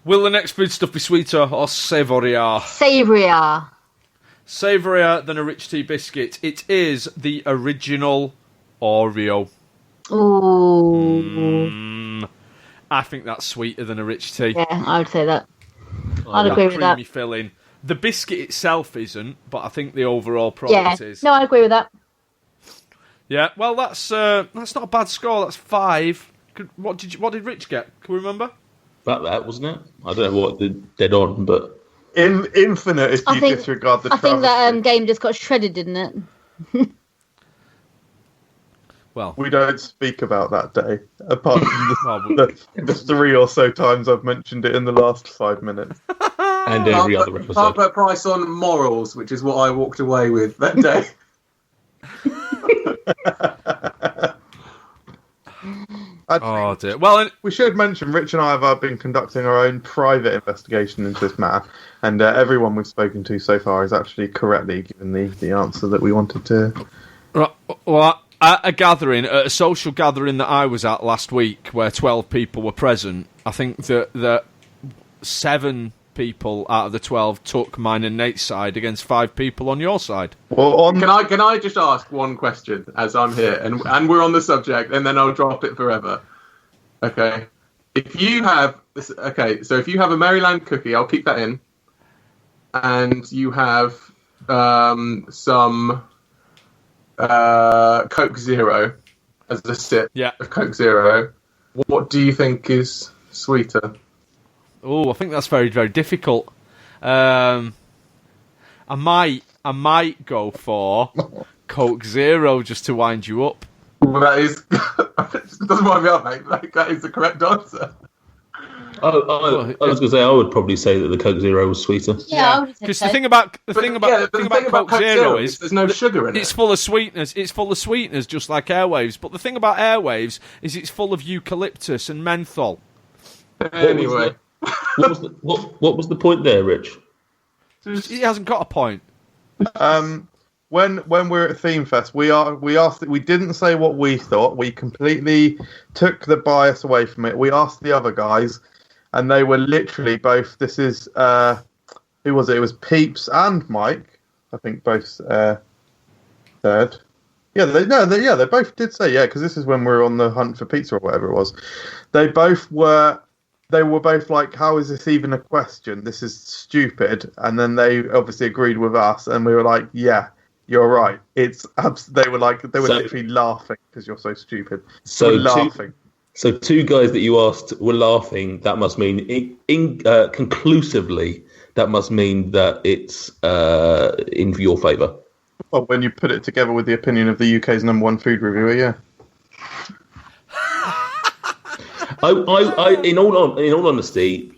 Will the next food stuff be sweeter or savourier? Savourier. Savourier than a rich tea biscuit. It is the original Oreo. Ooh. I think that's sweeter than a rich tea. Yeah, I would say that. I'd That agree with that. creamy filling. The biscuit itself isn't, but I think the overall Yeah. product is. No, I agree with that. Yeah, well, that's not a bad score. That's 5. What did Rich get? Can we remember? About that, wasn't it? I don't know what the dead on, but Infinite if you disregard the I think that travesty. game just got shredded, didn't it? Well, We don't speak about that day, apart from well, the 3 or so times I've mentioned it in the last 5 minutes. and every other Can't episode. put a price on morals, which is what I walked away with that day. oh dear. Well, We should mention Rich and I have been conducting our own private investigation into this matter, and everyone we've spoken to so far has actually correctly given the answer that we wanted to. well, at a social gathering that I was at last week, where 12 people were present, I think that 7 people out of the 12 took mine and Nate's side against 5 people on your side. Well, Can I just ask one question as I'm here and we're on the subject, and then I'll drop it forever. Okay. If you have a Maryland cookie, I'll keep that in, and you have some Coke Zero as a sip of Coke Zero, what do you think is sweeter? Oh, I think that's very, very difficult. I might go for Coke Zero just to wind you up. Well, that is it doesn't wind me up, mate. That is the correct answer. I was going to say I would probably say that the Coke Zero was sweeter. Yeah, I would say Because so. the thing about Coke Zero is there's no sugar in it. it's full of sweeteners. It's full of sweeteners, just like Airwaves. But the thing about Airwaves is it's full of eucalyptus and menthol. Anyway, What was the point there, Rich? He hasn't got a point. When we're at Theme Fest, we didn't say what we thought. We completely took the bias away from it. We asked the other guys, and they were literally both. This is who was it? It was Peeps and Mike. I think both said. Yeah, they both did say because this is when we were on the hunt for pizza or whatever it was. They were both like, how is this even a question? This is stupid. And then they obviously agreed with us, and we were like, yeah, you're right. They were literally laughing because you're so stupid. So laughing. So 2 guys that you asked were laughing. That must mean, conclusively, that must mean that it's in your favour. Well, when you put it together with the opinion of the UK's #1 food reviewer, yeah. In all honesty,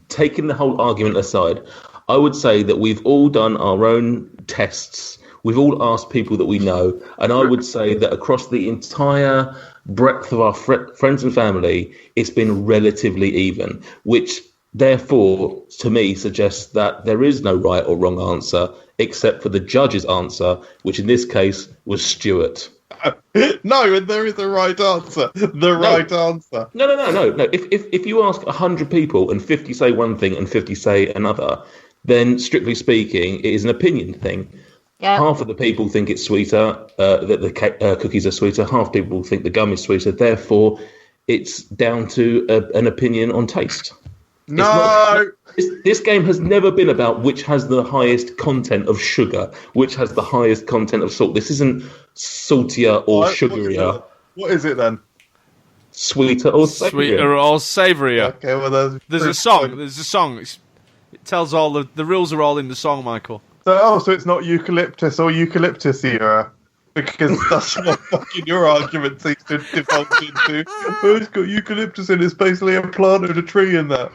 taking the whole argument aside, I would say that we've all done our own tests. We've all asked people that we know, and I would say that across the entire breadth of our friends and family, it's been relatively even, which therefore, to me, suggests that there is no right or wrong answer except for the judge's answer, which in this case was Stuart. No, and there is a right answer. Right answer. No. If you ask 100 people and 50 say one thing and 50 say another, then strictly speaking, it is an opinion thing. Yeah. Half of the people think it's sweeter, that the cookies are sweeter. Half people think the gum is sweeter. Therefore, it's down to an opinion on taste. No! This game has never been about which has the highest content of sugar, which has the highest content of salt. This isn't saltier or sugarier. What is it then? Sweeter or savourier. Sweeter or savourier. Okay, well, There's a song. It tells all the rules are all in the song, Michael. So it's not eucalyptus or eucalyptus-era? Because that's what fucking your argument seems to default into. Oh, it's got eucalyptus in it. It's basically a plant and a tree in that.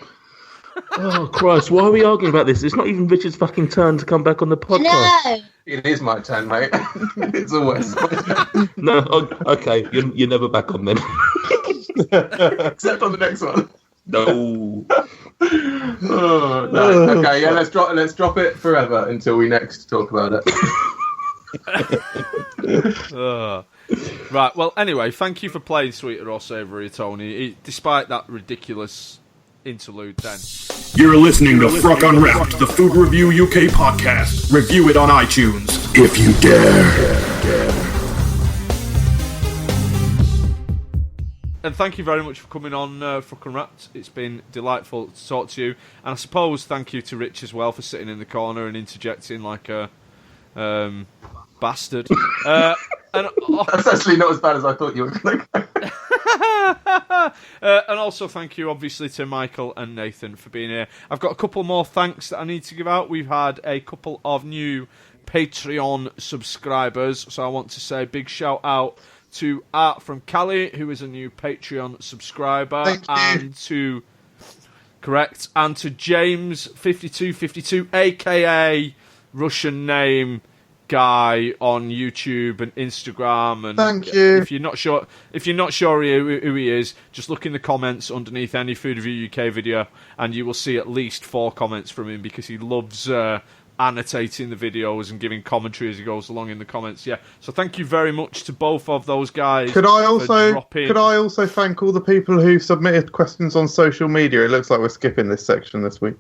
Oh, Christ, why are we arguing about this? It's not even Richard's fucking turn to come back on the podcast. No! It is my turn, mate. It's always my turn. No, okay, you're never back on then. Except on the next one. No. Oh, no. Okay, yeah, let's drop it forever until we next talk about it. Right, well, anyway, thank you for playing Sweeter or Savoury, Tony. Despite that ridiculous interlude then. You're listening to FRUK Unwrapped, the Food Review UK podcast. Review it on iTunes, if you dare. And thank you very much for coming on FRUK Unwrapped. It's been delightful to talk to you. And I suppose thank you to Rich as well for sitting in the corner and interjecting like a bastard. That's actually not as bad as I thought you were going to go. And also thank you, obviously, to Michael and Nathan for being here. I've got a couple more thanks that I need to give out. We've had a couple of new Patreon subscribers, so I want to say big shout out to Art from Cali, who is a new Patreon subscriber, and to James5252, aka Russian name guy on YouTube and Instagram. And thank you. If you're not sure who he is, just look in the comments underneath any Food Review UK video, and you will see at least 4 comments from him because he loves annotating the videos and giving commentary as he goes along in the comments. Yeah, so thank you very much to both of those guys. Could I also thank all the people who submitted questions on social media? It looks like we're skipping this section this week.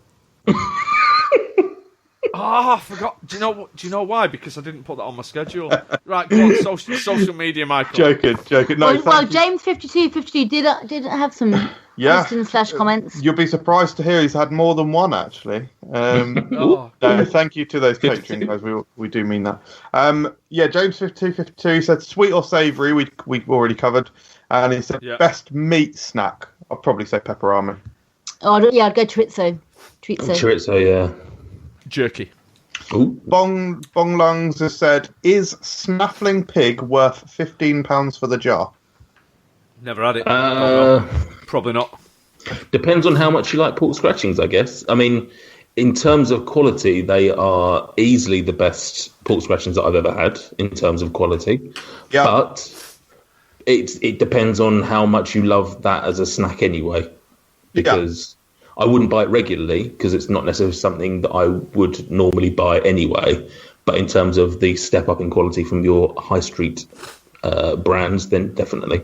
I forgot. Do you know why? Because I didn't put that on my schedule. Right, go on, social media, Michael. Joking. No, well, James5252 did have some questions / comments. You'll be surprised to hear he's had more than one, actually. No, thank you to those Patreon guys. We do mean that. James5252 said sweet or savoury. We already covered. And he said best meat snack. I'll probably say pepperami. Oh, yeah, I'd go chorizo. Chorizo, yeah. Jerky. Ooh. Bong Lungs has said, is snaffling pig worth £15 for the jar? Never had it. Probably not. Depends on how much you like pork scratchings, I guess. I mean, in terms of quality, they are easily the best pork scratchings that I've ever had in terms of quality. Yeah. But it depends on how much you love that as a snack anyway. Because I wouldn't buy it regularly because it's not necessarily something that I would normally buy anyway. But in terms of the step up in quality from your high street brands, then definitely.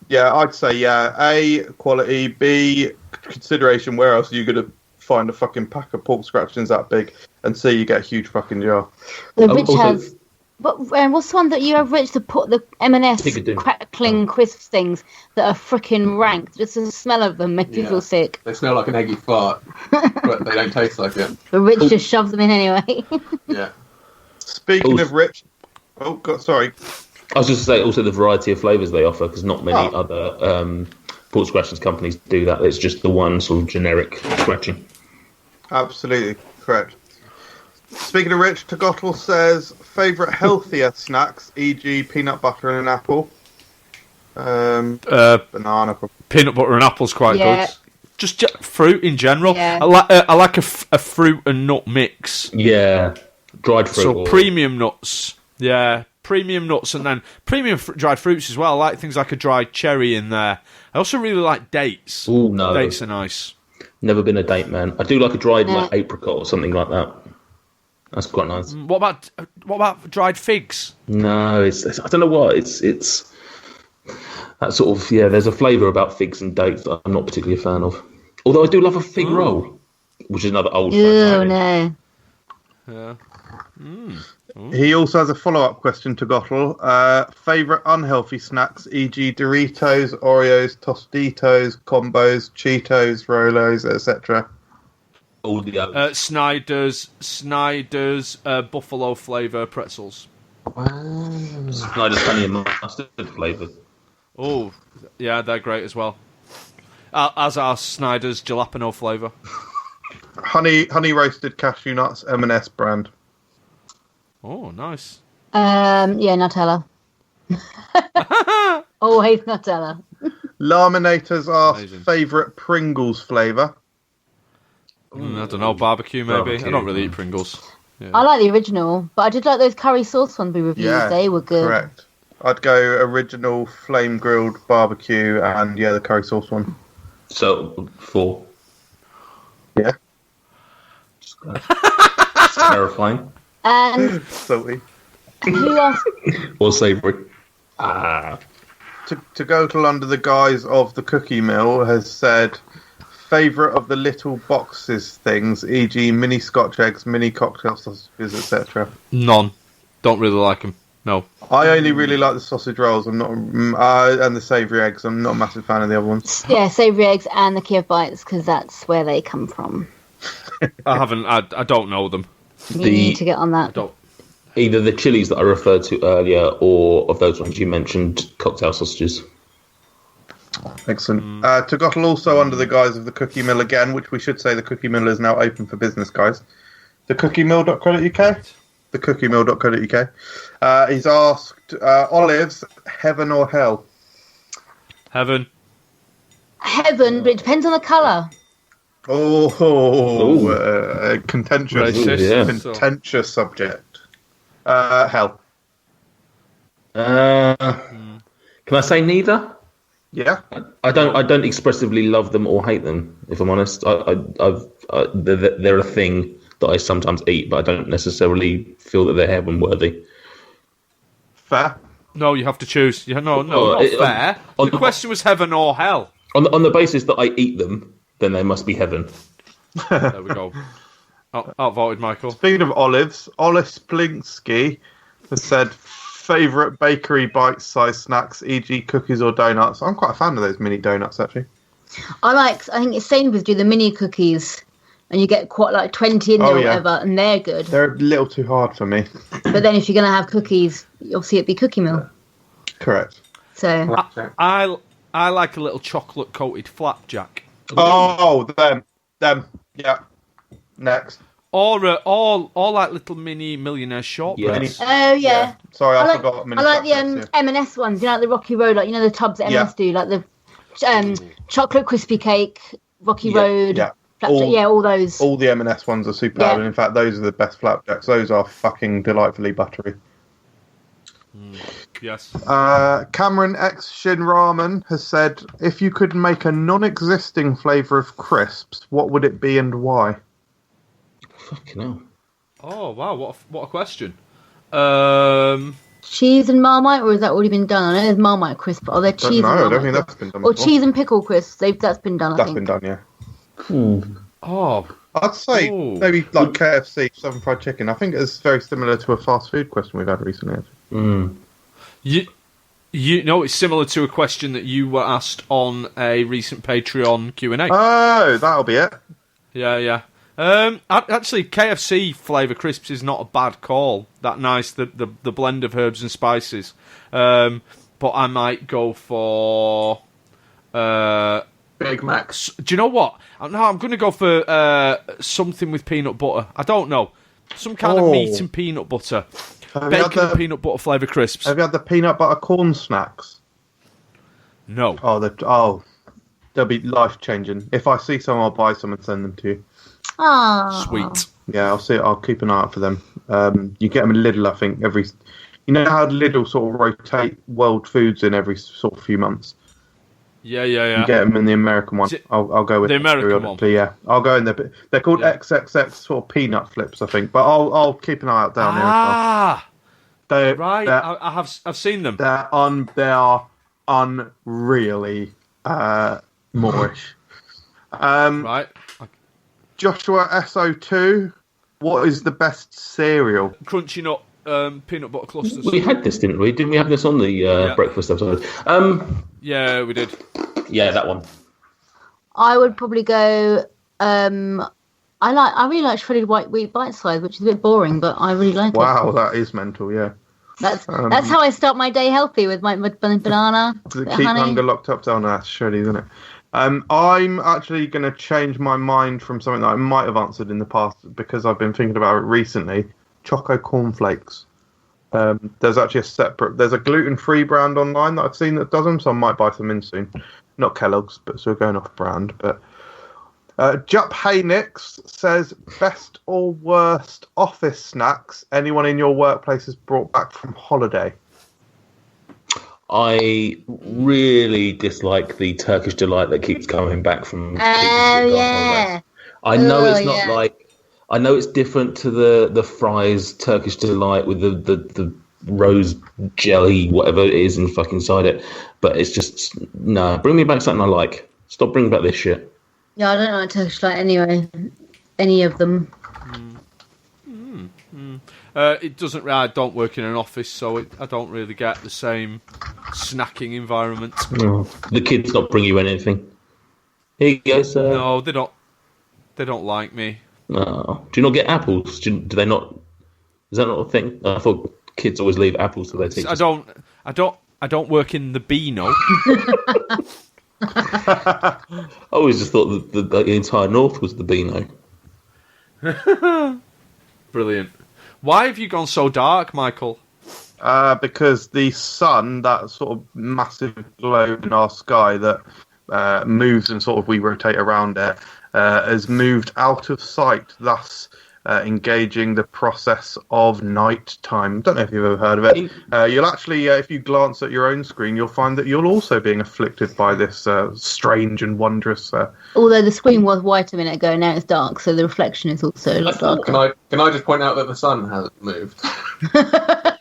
Yeah, I'd say A, quality, B, consideration. Where else are you going to find a fucking pack of pork scratchings that big? And C, you get a huge fucking jar. Rich has... But what's the one that you have, Rich, to put the M&S crackling crisp things that are freaking rank? Just the smell of them makes you feel sick. They smell like an eggy fart, but they don't taste like it. But Rich just shoves them in anyway. Yeah. Speaking of Rich... Oh, God, sorry. I was just to say also the variety of flavours they offer, because not many other pork scratchings companies do that. It's just the one sort of generic scratching. Absolutely correct. Speaking of Rich, Togotl says, favourite healthier snacks, e.g. peanut butter and an apple. Banana. Peanut butter and apple's quite good. Just fruit in general. Yeah. I like a fruit and nut mix. Yeah, dried fruit. So premium nuts. Yeah, premium nuts and then premium dried fruits as well. I like things like a dried cherry in there. I also really like dates. Oh no, dates are nice. Never been a date man. I do like a dried like apricot or something like that. That's quite nice. What about dried figs? No, it's I don't know what it's that sort of There's a flavour about figs and dates that I'm not particularly a fan of. Although I do love a fig roll, which is another old. Oh no. Yeah. He also has a follow-up question to Gottel. Favourite unhealthy snacks, e.g. Doritos, Oreos, Tostitos, Combos, Cheetos, Rolos, etc. All the others. Snyder's buffalo flavour pretzels. Snyder's honey and mustard flavoured. Oh, yeah, they're great as well. As are Snyder's jalapeno flavour. Honey roasted cashew nuts, M&S brand. Oh, nice. Yeah, Nutella. Always Nutella. Laminators are Amazing. favourite Pringles flavour. I don't know, barbecue maybe. Barbecue. I don't really eat Pringles. Yeah. I like the original, but I did like those curry sauce ones we reviewed. Yeah, They were good. correct. I'd go original flame grilled barbecue and the curry sauce one. So 4. Yeah. It's terrifying. And Salty. who asked? Or savoury. To go to under the guise of the cookie mill has said favourite of the little boxes things, e.g. mini Scotch eggs, mini cocktail sausages, etc. None. Don't really like them. No. I only really like the sausage rolls. I'm not, and the savoury eggs. I'm not a massive fan of the other ones. Yeah, savoury eggs and the Kiev bites because that's where they come from. I don't know them. You need to get on that. Either the chilies that I referred to earlier or of those ones you mentioned, cocktail sausages. Excellent. To Gottel also under the guise of the cookie mill again, which we should say the cookie mill is now open for business, guys. Thecookiemill.co.uk. Thecookiemill.co.uk. He's asked, olives, heaven or hell? Heaven. Heaven, but it depends on the colour. Contentious. Racist. Contentious subject. Hell. Can I say neither? Yeah. I don't expressively love them or hate them. If I'm honest, they're a thing that I sometimes eat, but I don't necessarily feel that they're heaven worthy. Fair. No, you have to choose. No, not fair. The question was heaven or hell. On the basis that I eat them, then they must be heaven. There we go. Outvoted Michael. Speaking of olives, Olis Plinsky has said favourite bakery bite-sized snacks, e.g. cookies or donuts. I'm quite a fan of those mini donuts, actually. I think it's Sainsbury's do the mini cookies, and you get quite like 20 in there or whatever, and they're good. They're a little too hard for me. But then if you're going to have cookies, obviously it'd be Cookie Mill. Correct. So I like a little chocolate coated flapjack. Oh, them. Yeah. Next. Or like little mini millionaire shortbreads. Oh yeah. Sorry, I like, forgot. I like the M&S ones. You know, like the Rocky Road, like the tubs that M&S do, like the chocolate crispy cake, Rocky Road. Yeah. All those. All the M&S ones are superb, and in fact, those are the best flapjacks. Those are fucking delightfully buttery. Yes. Cameron X Shin Ramen has said, if you could make a non-existing flavour of crisps, what would it be and why? Fucking hell. Oh wow! What a question. Cheese and Marmite, or has that already been done? I know there's Marmite crisp, but are there cheese? No, and I don't Marmite think crisp? that's been done. Or before. cheese and pickle crisps. That's been done. That's been done, yeah. Oh, I'd say maybe like KFC, Southern Fried Chicken. I think it's very similar to a fast food question we've had recently. You know, it's similar to a question that you were asked on a recent Patreon Q&A. Oh, that'll be it. Yeah. Actually, KFC flavour crisps is not a bad call. That nice, the blend of herbs and spices. But I might go for Big Macs. Do you know what? No, I'm going to go for something with peanut butter. I don't know. Some kind of meat and peanut butter. Bacon and peanut butter flavour crisps. Have you had the peanut butter corn snacks? No. They'll be life changing. If I see some, I'll buy some and send them to you. Ah, Sweet. Yeah, I'll see. I'll keep an eye out for them. You get them in Lidl, I think. You know how Lidl sort of rotate world foods in every sort of few months? Yeah. You get them in the American one. I'll go with the American one. Yeah, I'll go in there. They're called XXX sort of peanut flips, I think. But I'll keep an eye out down here as well. Right. I've seen them. They are unreally Moorish. Right. Joshua SO2, what is the best cereal? Crunchy nut peanut butter clusters. We had this, didn't we? Didn't we have this on the breakfast episode? Yeah, we did. Yeah, that one. I would probably go. I really like shredded white wheat bite size, which is a bit boring, but I really like it. Wow, that is mental. Yeah. That's how I start my day healthy with my banana. To keep hunger locked up down. That's shreddy, isn't it? I'm actually going to change my mind from something that I might have answered in the past because I've been thinking about it recently. Choco cornflakes. There's actually there's a gluten-free brand online that I've seen that does them, so I might buy some in soon. Not Kellogg's, but so we're going off brand. But Jup Haynix says, best or worst office snacks anyone in your workplace has brought back from holiday? I really dislike the Turkish delight that keeps coming back from. Yeah. I know it's not like. I know it's different to the fries Turkish delight with the rose jelly, whatever it is, and fucking inside it. But it's just no. Bring me back something I like. Stop bringing back this shit. Yeah, I don't like Turkish delight anyway. Any of them. It doesn't. I don't work in an office, so I don't really get the same snacking environment. No. The kids not bring you anything. Here you go, sir. No, they don't. They don't like me. No. Do you not get apples? Do they not? Is that not a thing? I thought kids always leave apples to their teachers. I don't work in the Beano. I always just thought that the entire north was the Beano. Brilliant. Why have you gone so dark, Michael? Because the sun, that sort of massive globe in our sky that moves and sort of we rotate around it, has moved out of sight, thus engaging the process of night time. Don't know if you've ever heard of it. You'll actually, if you glance at your own screen, you'll find that you're also being afflicted by this strange and wondrous... Although the screen was white a minute ago, now it's dark, so the reflection is also a lot darker. Can I just point out that the sun hasn't moved? I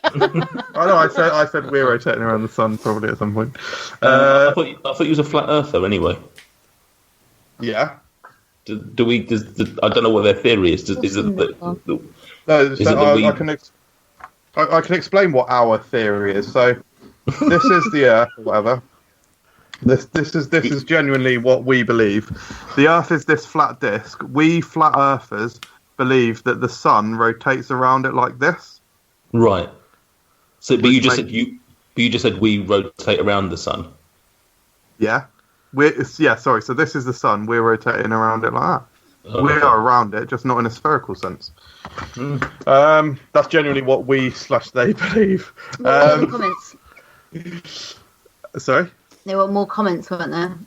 know, I said we're rotating around the sun probably at some point. I thought you was a flat earther anyway. Yeah. Do we? I don't know what their theory is. I can explain what our theory is. So, this is the Earth, or whatever. This is genuinely what we believe. The Earth is this flat disc. We flat earthers believe that the sun rotates around it like this. Right. So, but you just said we rotate around the sun. Yeah. Sorry. So this is the sun. We're rotating around it like that. Oh, we are around it, just not in a spherical sense. That's genuinely what we/they believe. More comments. Sorry? There were more comments, weren't there?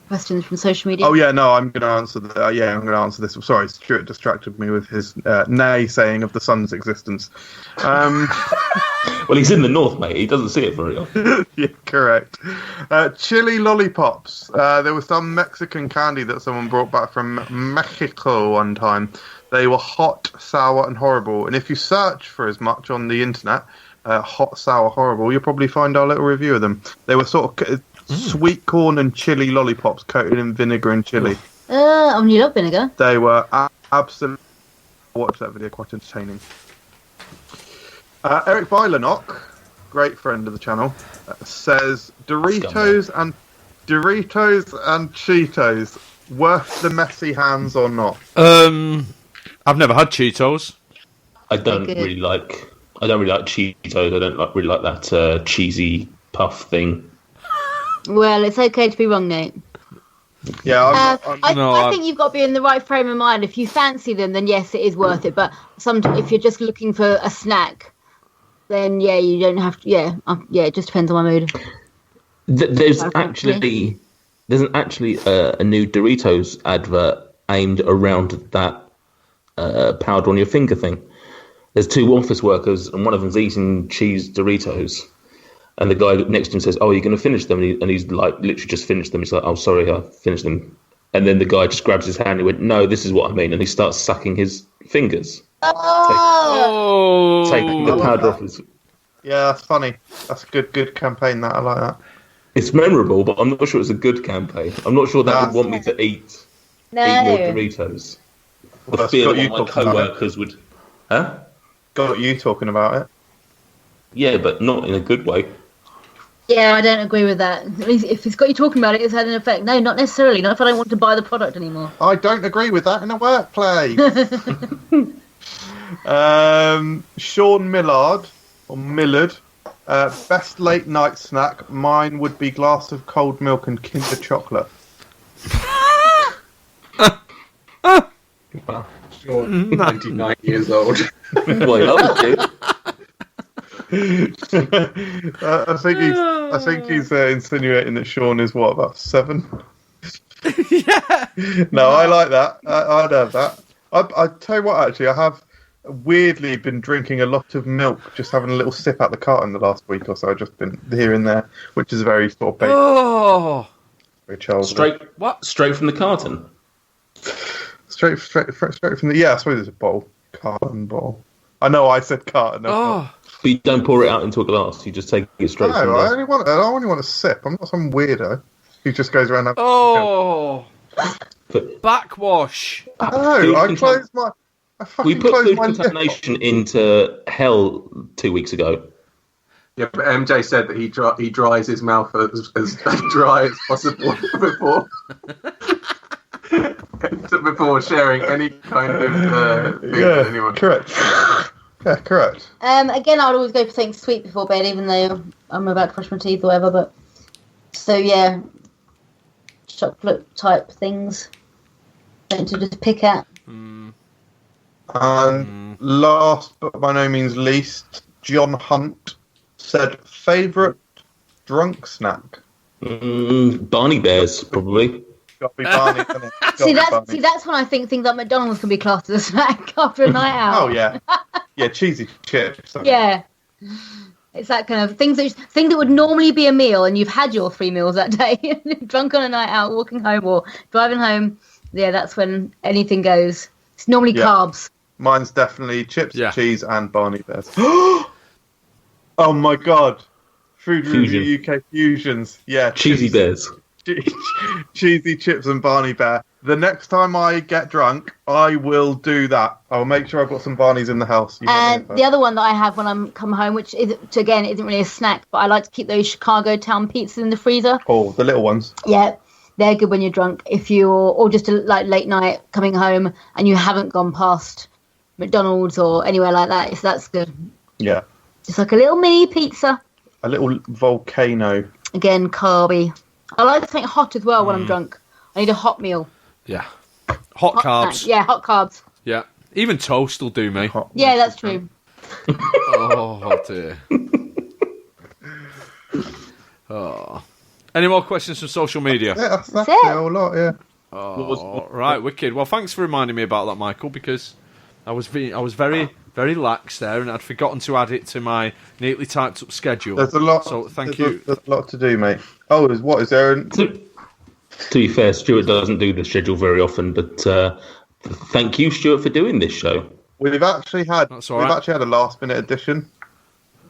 Questions from social media. Oh yeah, no, I'm going to answer that. I'm going to answer this. Sorry, Stuart distracted me with his naysaying of the sun's existence. Well, he's in the north, mate. He doesn't see it very often. Yeah, correct. Chili lollipops. There was some Mexican candy that someone brought back from Mexico one time. They were hot, sour, and horrible. And if you search for as much on the internet, hot, sour, horrible, you'll probably find our little review of them. They were sort of sweet corn and chili lollipops coated in vinegar and chili. You love vinegar. They were absolutely... Watch that video, quite entertaining. Eric Vailenok, great friend of the channel, says Doritos and Cheetos worth the messy hands or not? I've never had Cheetos. I don't really like Cheetos. I don't really like that cheesy puff thing. Well, it's okay to be wrong, Nate. Yeah, I think you've got to be in the right frame of mind. If you fancy them, then yes, it is worth it. But if you're just looking for a snack, then yeah, you don't have to. Yeah, it just depends on my mood. There's actually a new Doritos advert aimed around that powder on your finger thing. there's two office workers, and one of them's eating cheese Doritos. And the guy next to him says, "Oh, you're going to finish them?" And he's like, literally just finished them. He's like, "Oh, sorry, I finished them." And then the guy just grabs his hand and he went, "No, this is what I mean." And he starts sucking his fingers. Oh! Taking the powder off his... Yeah, that's funny. That's a good campaign, that. I like that. It's memorable, but I'm not sure it's a good campaign. I'm not sure that would want me to eat more Doritos. Well, The that's fear got that you my talking about it. co-workers would... Huh? Got you talking about it. Yeah, but not in a good way. Yeah, I don't agree with that. If it's got you talking about it, it's had an effect. No, not necessarily. Not if I don't want to buy the product anymore. I don't agree with that in a workplace. Sean Millard, or Millard, best late night snack. Mine would be glass of cold milk and Kinder chocolate. You're 99 years old. Well, I would do. I think he's insinuating that Sean is what, about 7? Yeah. No, I like that. I'd have that. I tell you what, actually, I have weirdly been drinking a lot of milk, just having a little sip out the carton the last week or so. I've just been here and there, which is very sort of basic, Oh. very childlike. Straight from the carton. Straight from the. Yeah, I suppose it's a bowl, carton bowl. I know I said carton. Oh. But you don't pour it out into a glass. You just take it straight from No, I there. only want a sip. I'm not some weirdo who just goes around. Oh. But Backwash. No, I closed my. I we fucking put closed food my lip. contamination into hell 2 weeks ago. Yeah, but MJ said that he dries his mouth as dry as possible before sharing any kind of thing with anyone. Correct. Yeah, correct. Again, I'd always go for something sweet before bed, even though I'm about to brush my teeth or whatever. But so yeah, chocolate type things. Don't to just pick at. And last but by no means least, John Hunt said favourite drunk snack. Barney Bears, probably. Got to be Barney, isn't it? See, that's when I think things like McDonald's can be classed as a snack after a night out. Oh yeah, yeah, cheesy chips. Yeah. It's that kind of thing that would normally be a meal, and you've had your 3 meals that day, drunk on a night out, walking home or driving home. Yeah, that's when anything goes. It's normally carbs. Mine's definitely chips, Yeah. cheese, and Barney Bears. Oh my god, Food Review UK fusions. Yeah, Cheesy Bears. cheesy chips and Barney Bear. The next time I get drunk, I will do that. I'll make sure I've got some Barneys in the house. And the other one that I have when I'm come home, which isn't really a snack, but I like to keep those Chicago Town pizzas in the freezer. Oh, the little ones. Yeah, they're good when you're drunk. Or just like late night coming home and you haven't gone past McDonald's or anywhere like that. So that's good. Yeah. Just like a little mini pizza. A little volcano. Again, carby. I like something hot as well when I'm drunk. I need a hot meal. Yeah. Hot carbs. Snack. Yeah, hot carbs. Yeah. Even toast will do me. Yeah, that's true. Oh, dear. Oh. Any more questions from social media? Yeah, that's it. a whole lot, yeah. Oh, right, wicked. Well, thanks for reminding me about that, Michael, because I was very, very lax there, and I'd forgotten to add it to my neatly typed up schedule. There's a lot. So thank you. There's a lot to do, mate. Oh, is there? To be fair, Stuart doesn't do the schedule very often, but thank you, Stuart, for doing this show. We've actually had. That's all right. Actually had a last minute edition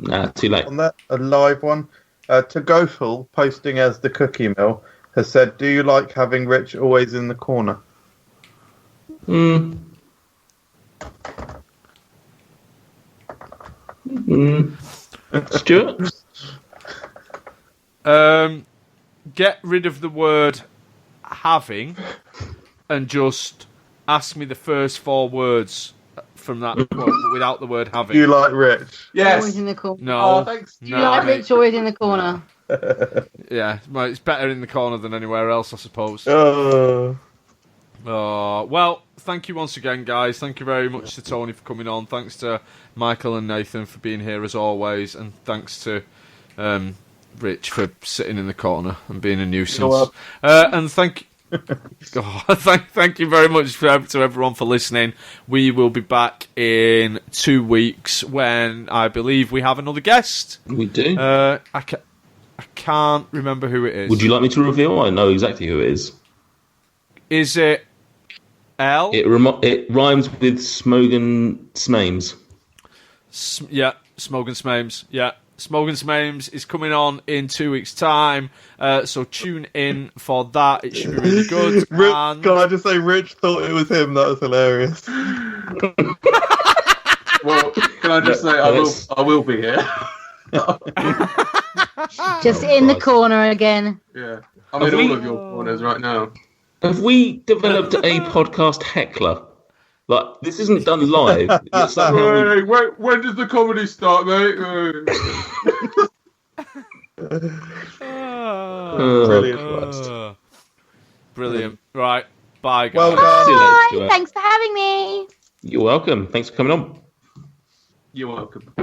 Nah, too late. on that, a live one. To Goful, posting as the Cookie Mill, has said, "Do you like having Rich always in the corner?" Stuart? Get rid of the word having and just ask me the first 4 words from that quote without the word having. You like Rich? Yes. Always in the corner. No. Oh, thanks. No. You like Rich always in the corner. Yeah, well, it's better in the corner than anywhere else, I suppose. Oh. Well, thank you once again, guys. Thank you very much to Toni for coming on. Thanks to Michael and Nathan for being here as always, and thanks to Rich for sitting in the corner and being a nuisance. And thank Thank you very much to everyone for listening. We will be back in 2 weeks when I believe we have another guest. We do. I can't remember who it is. Would you like me to reveal? I know exactly who it is. Is it L? It rhymes with Smogan Smames. Yeah, Smogan Smames. Yeah. Smogan Smames is coming on in 2 weeks' time, so tune in for that. It should be really good. Can I just say, Rich thought it was him? That was hilarious. Well, can I just say, I will be here. Just in the corner again. Yeah, I'm in all of your corners right now. Have we developed a podcast heckler? Like, this isn't done live. It's somehow When does the comedy start, mate? Brilliant. Brilliant. Right. Bye, guys. Well done. Bye. Thanks for having me. You're welcome. Thanks for coming on. You're welcome.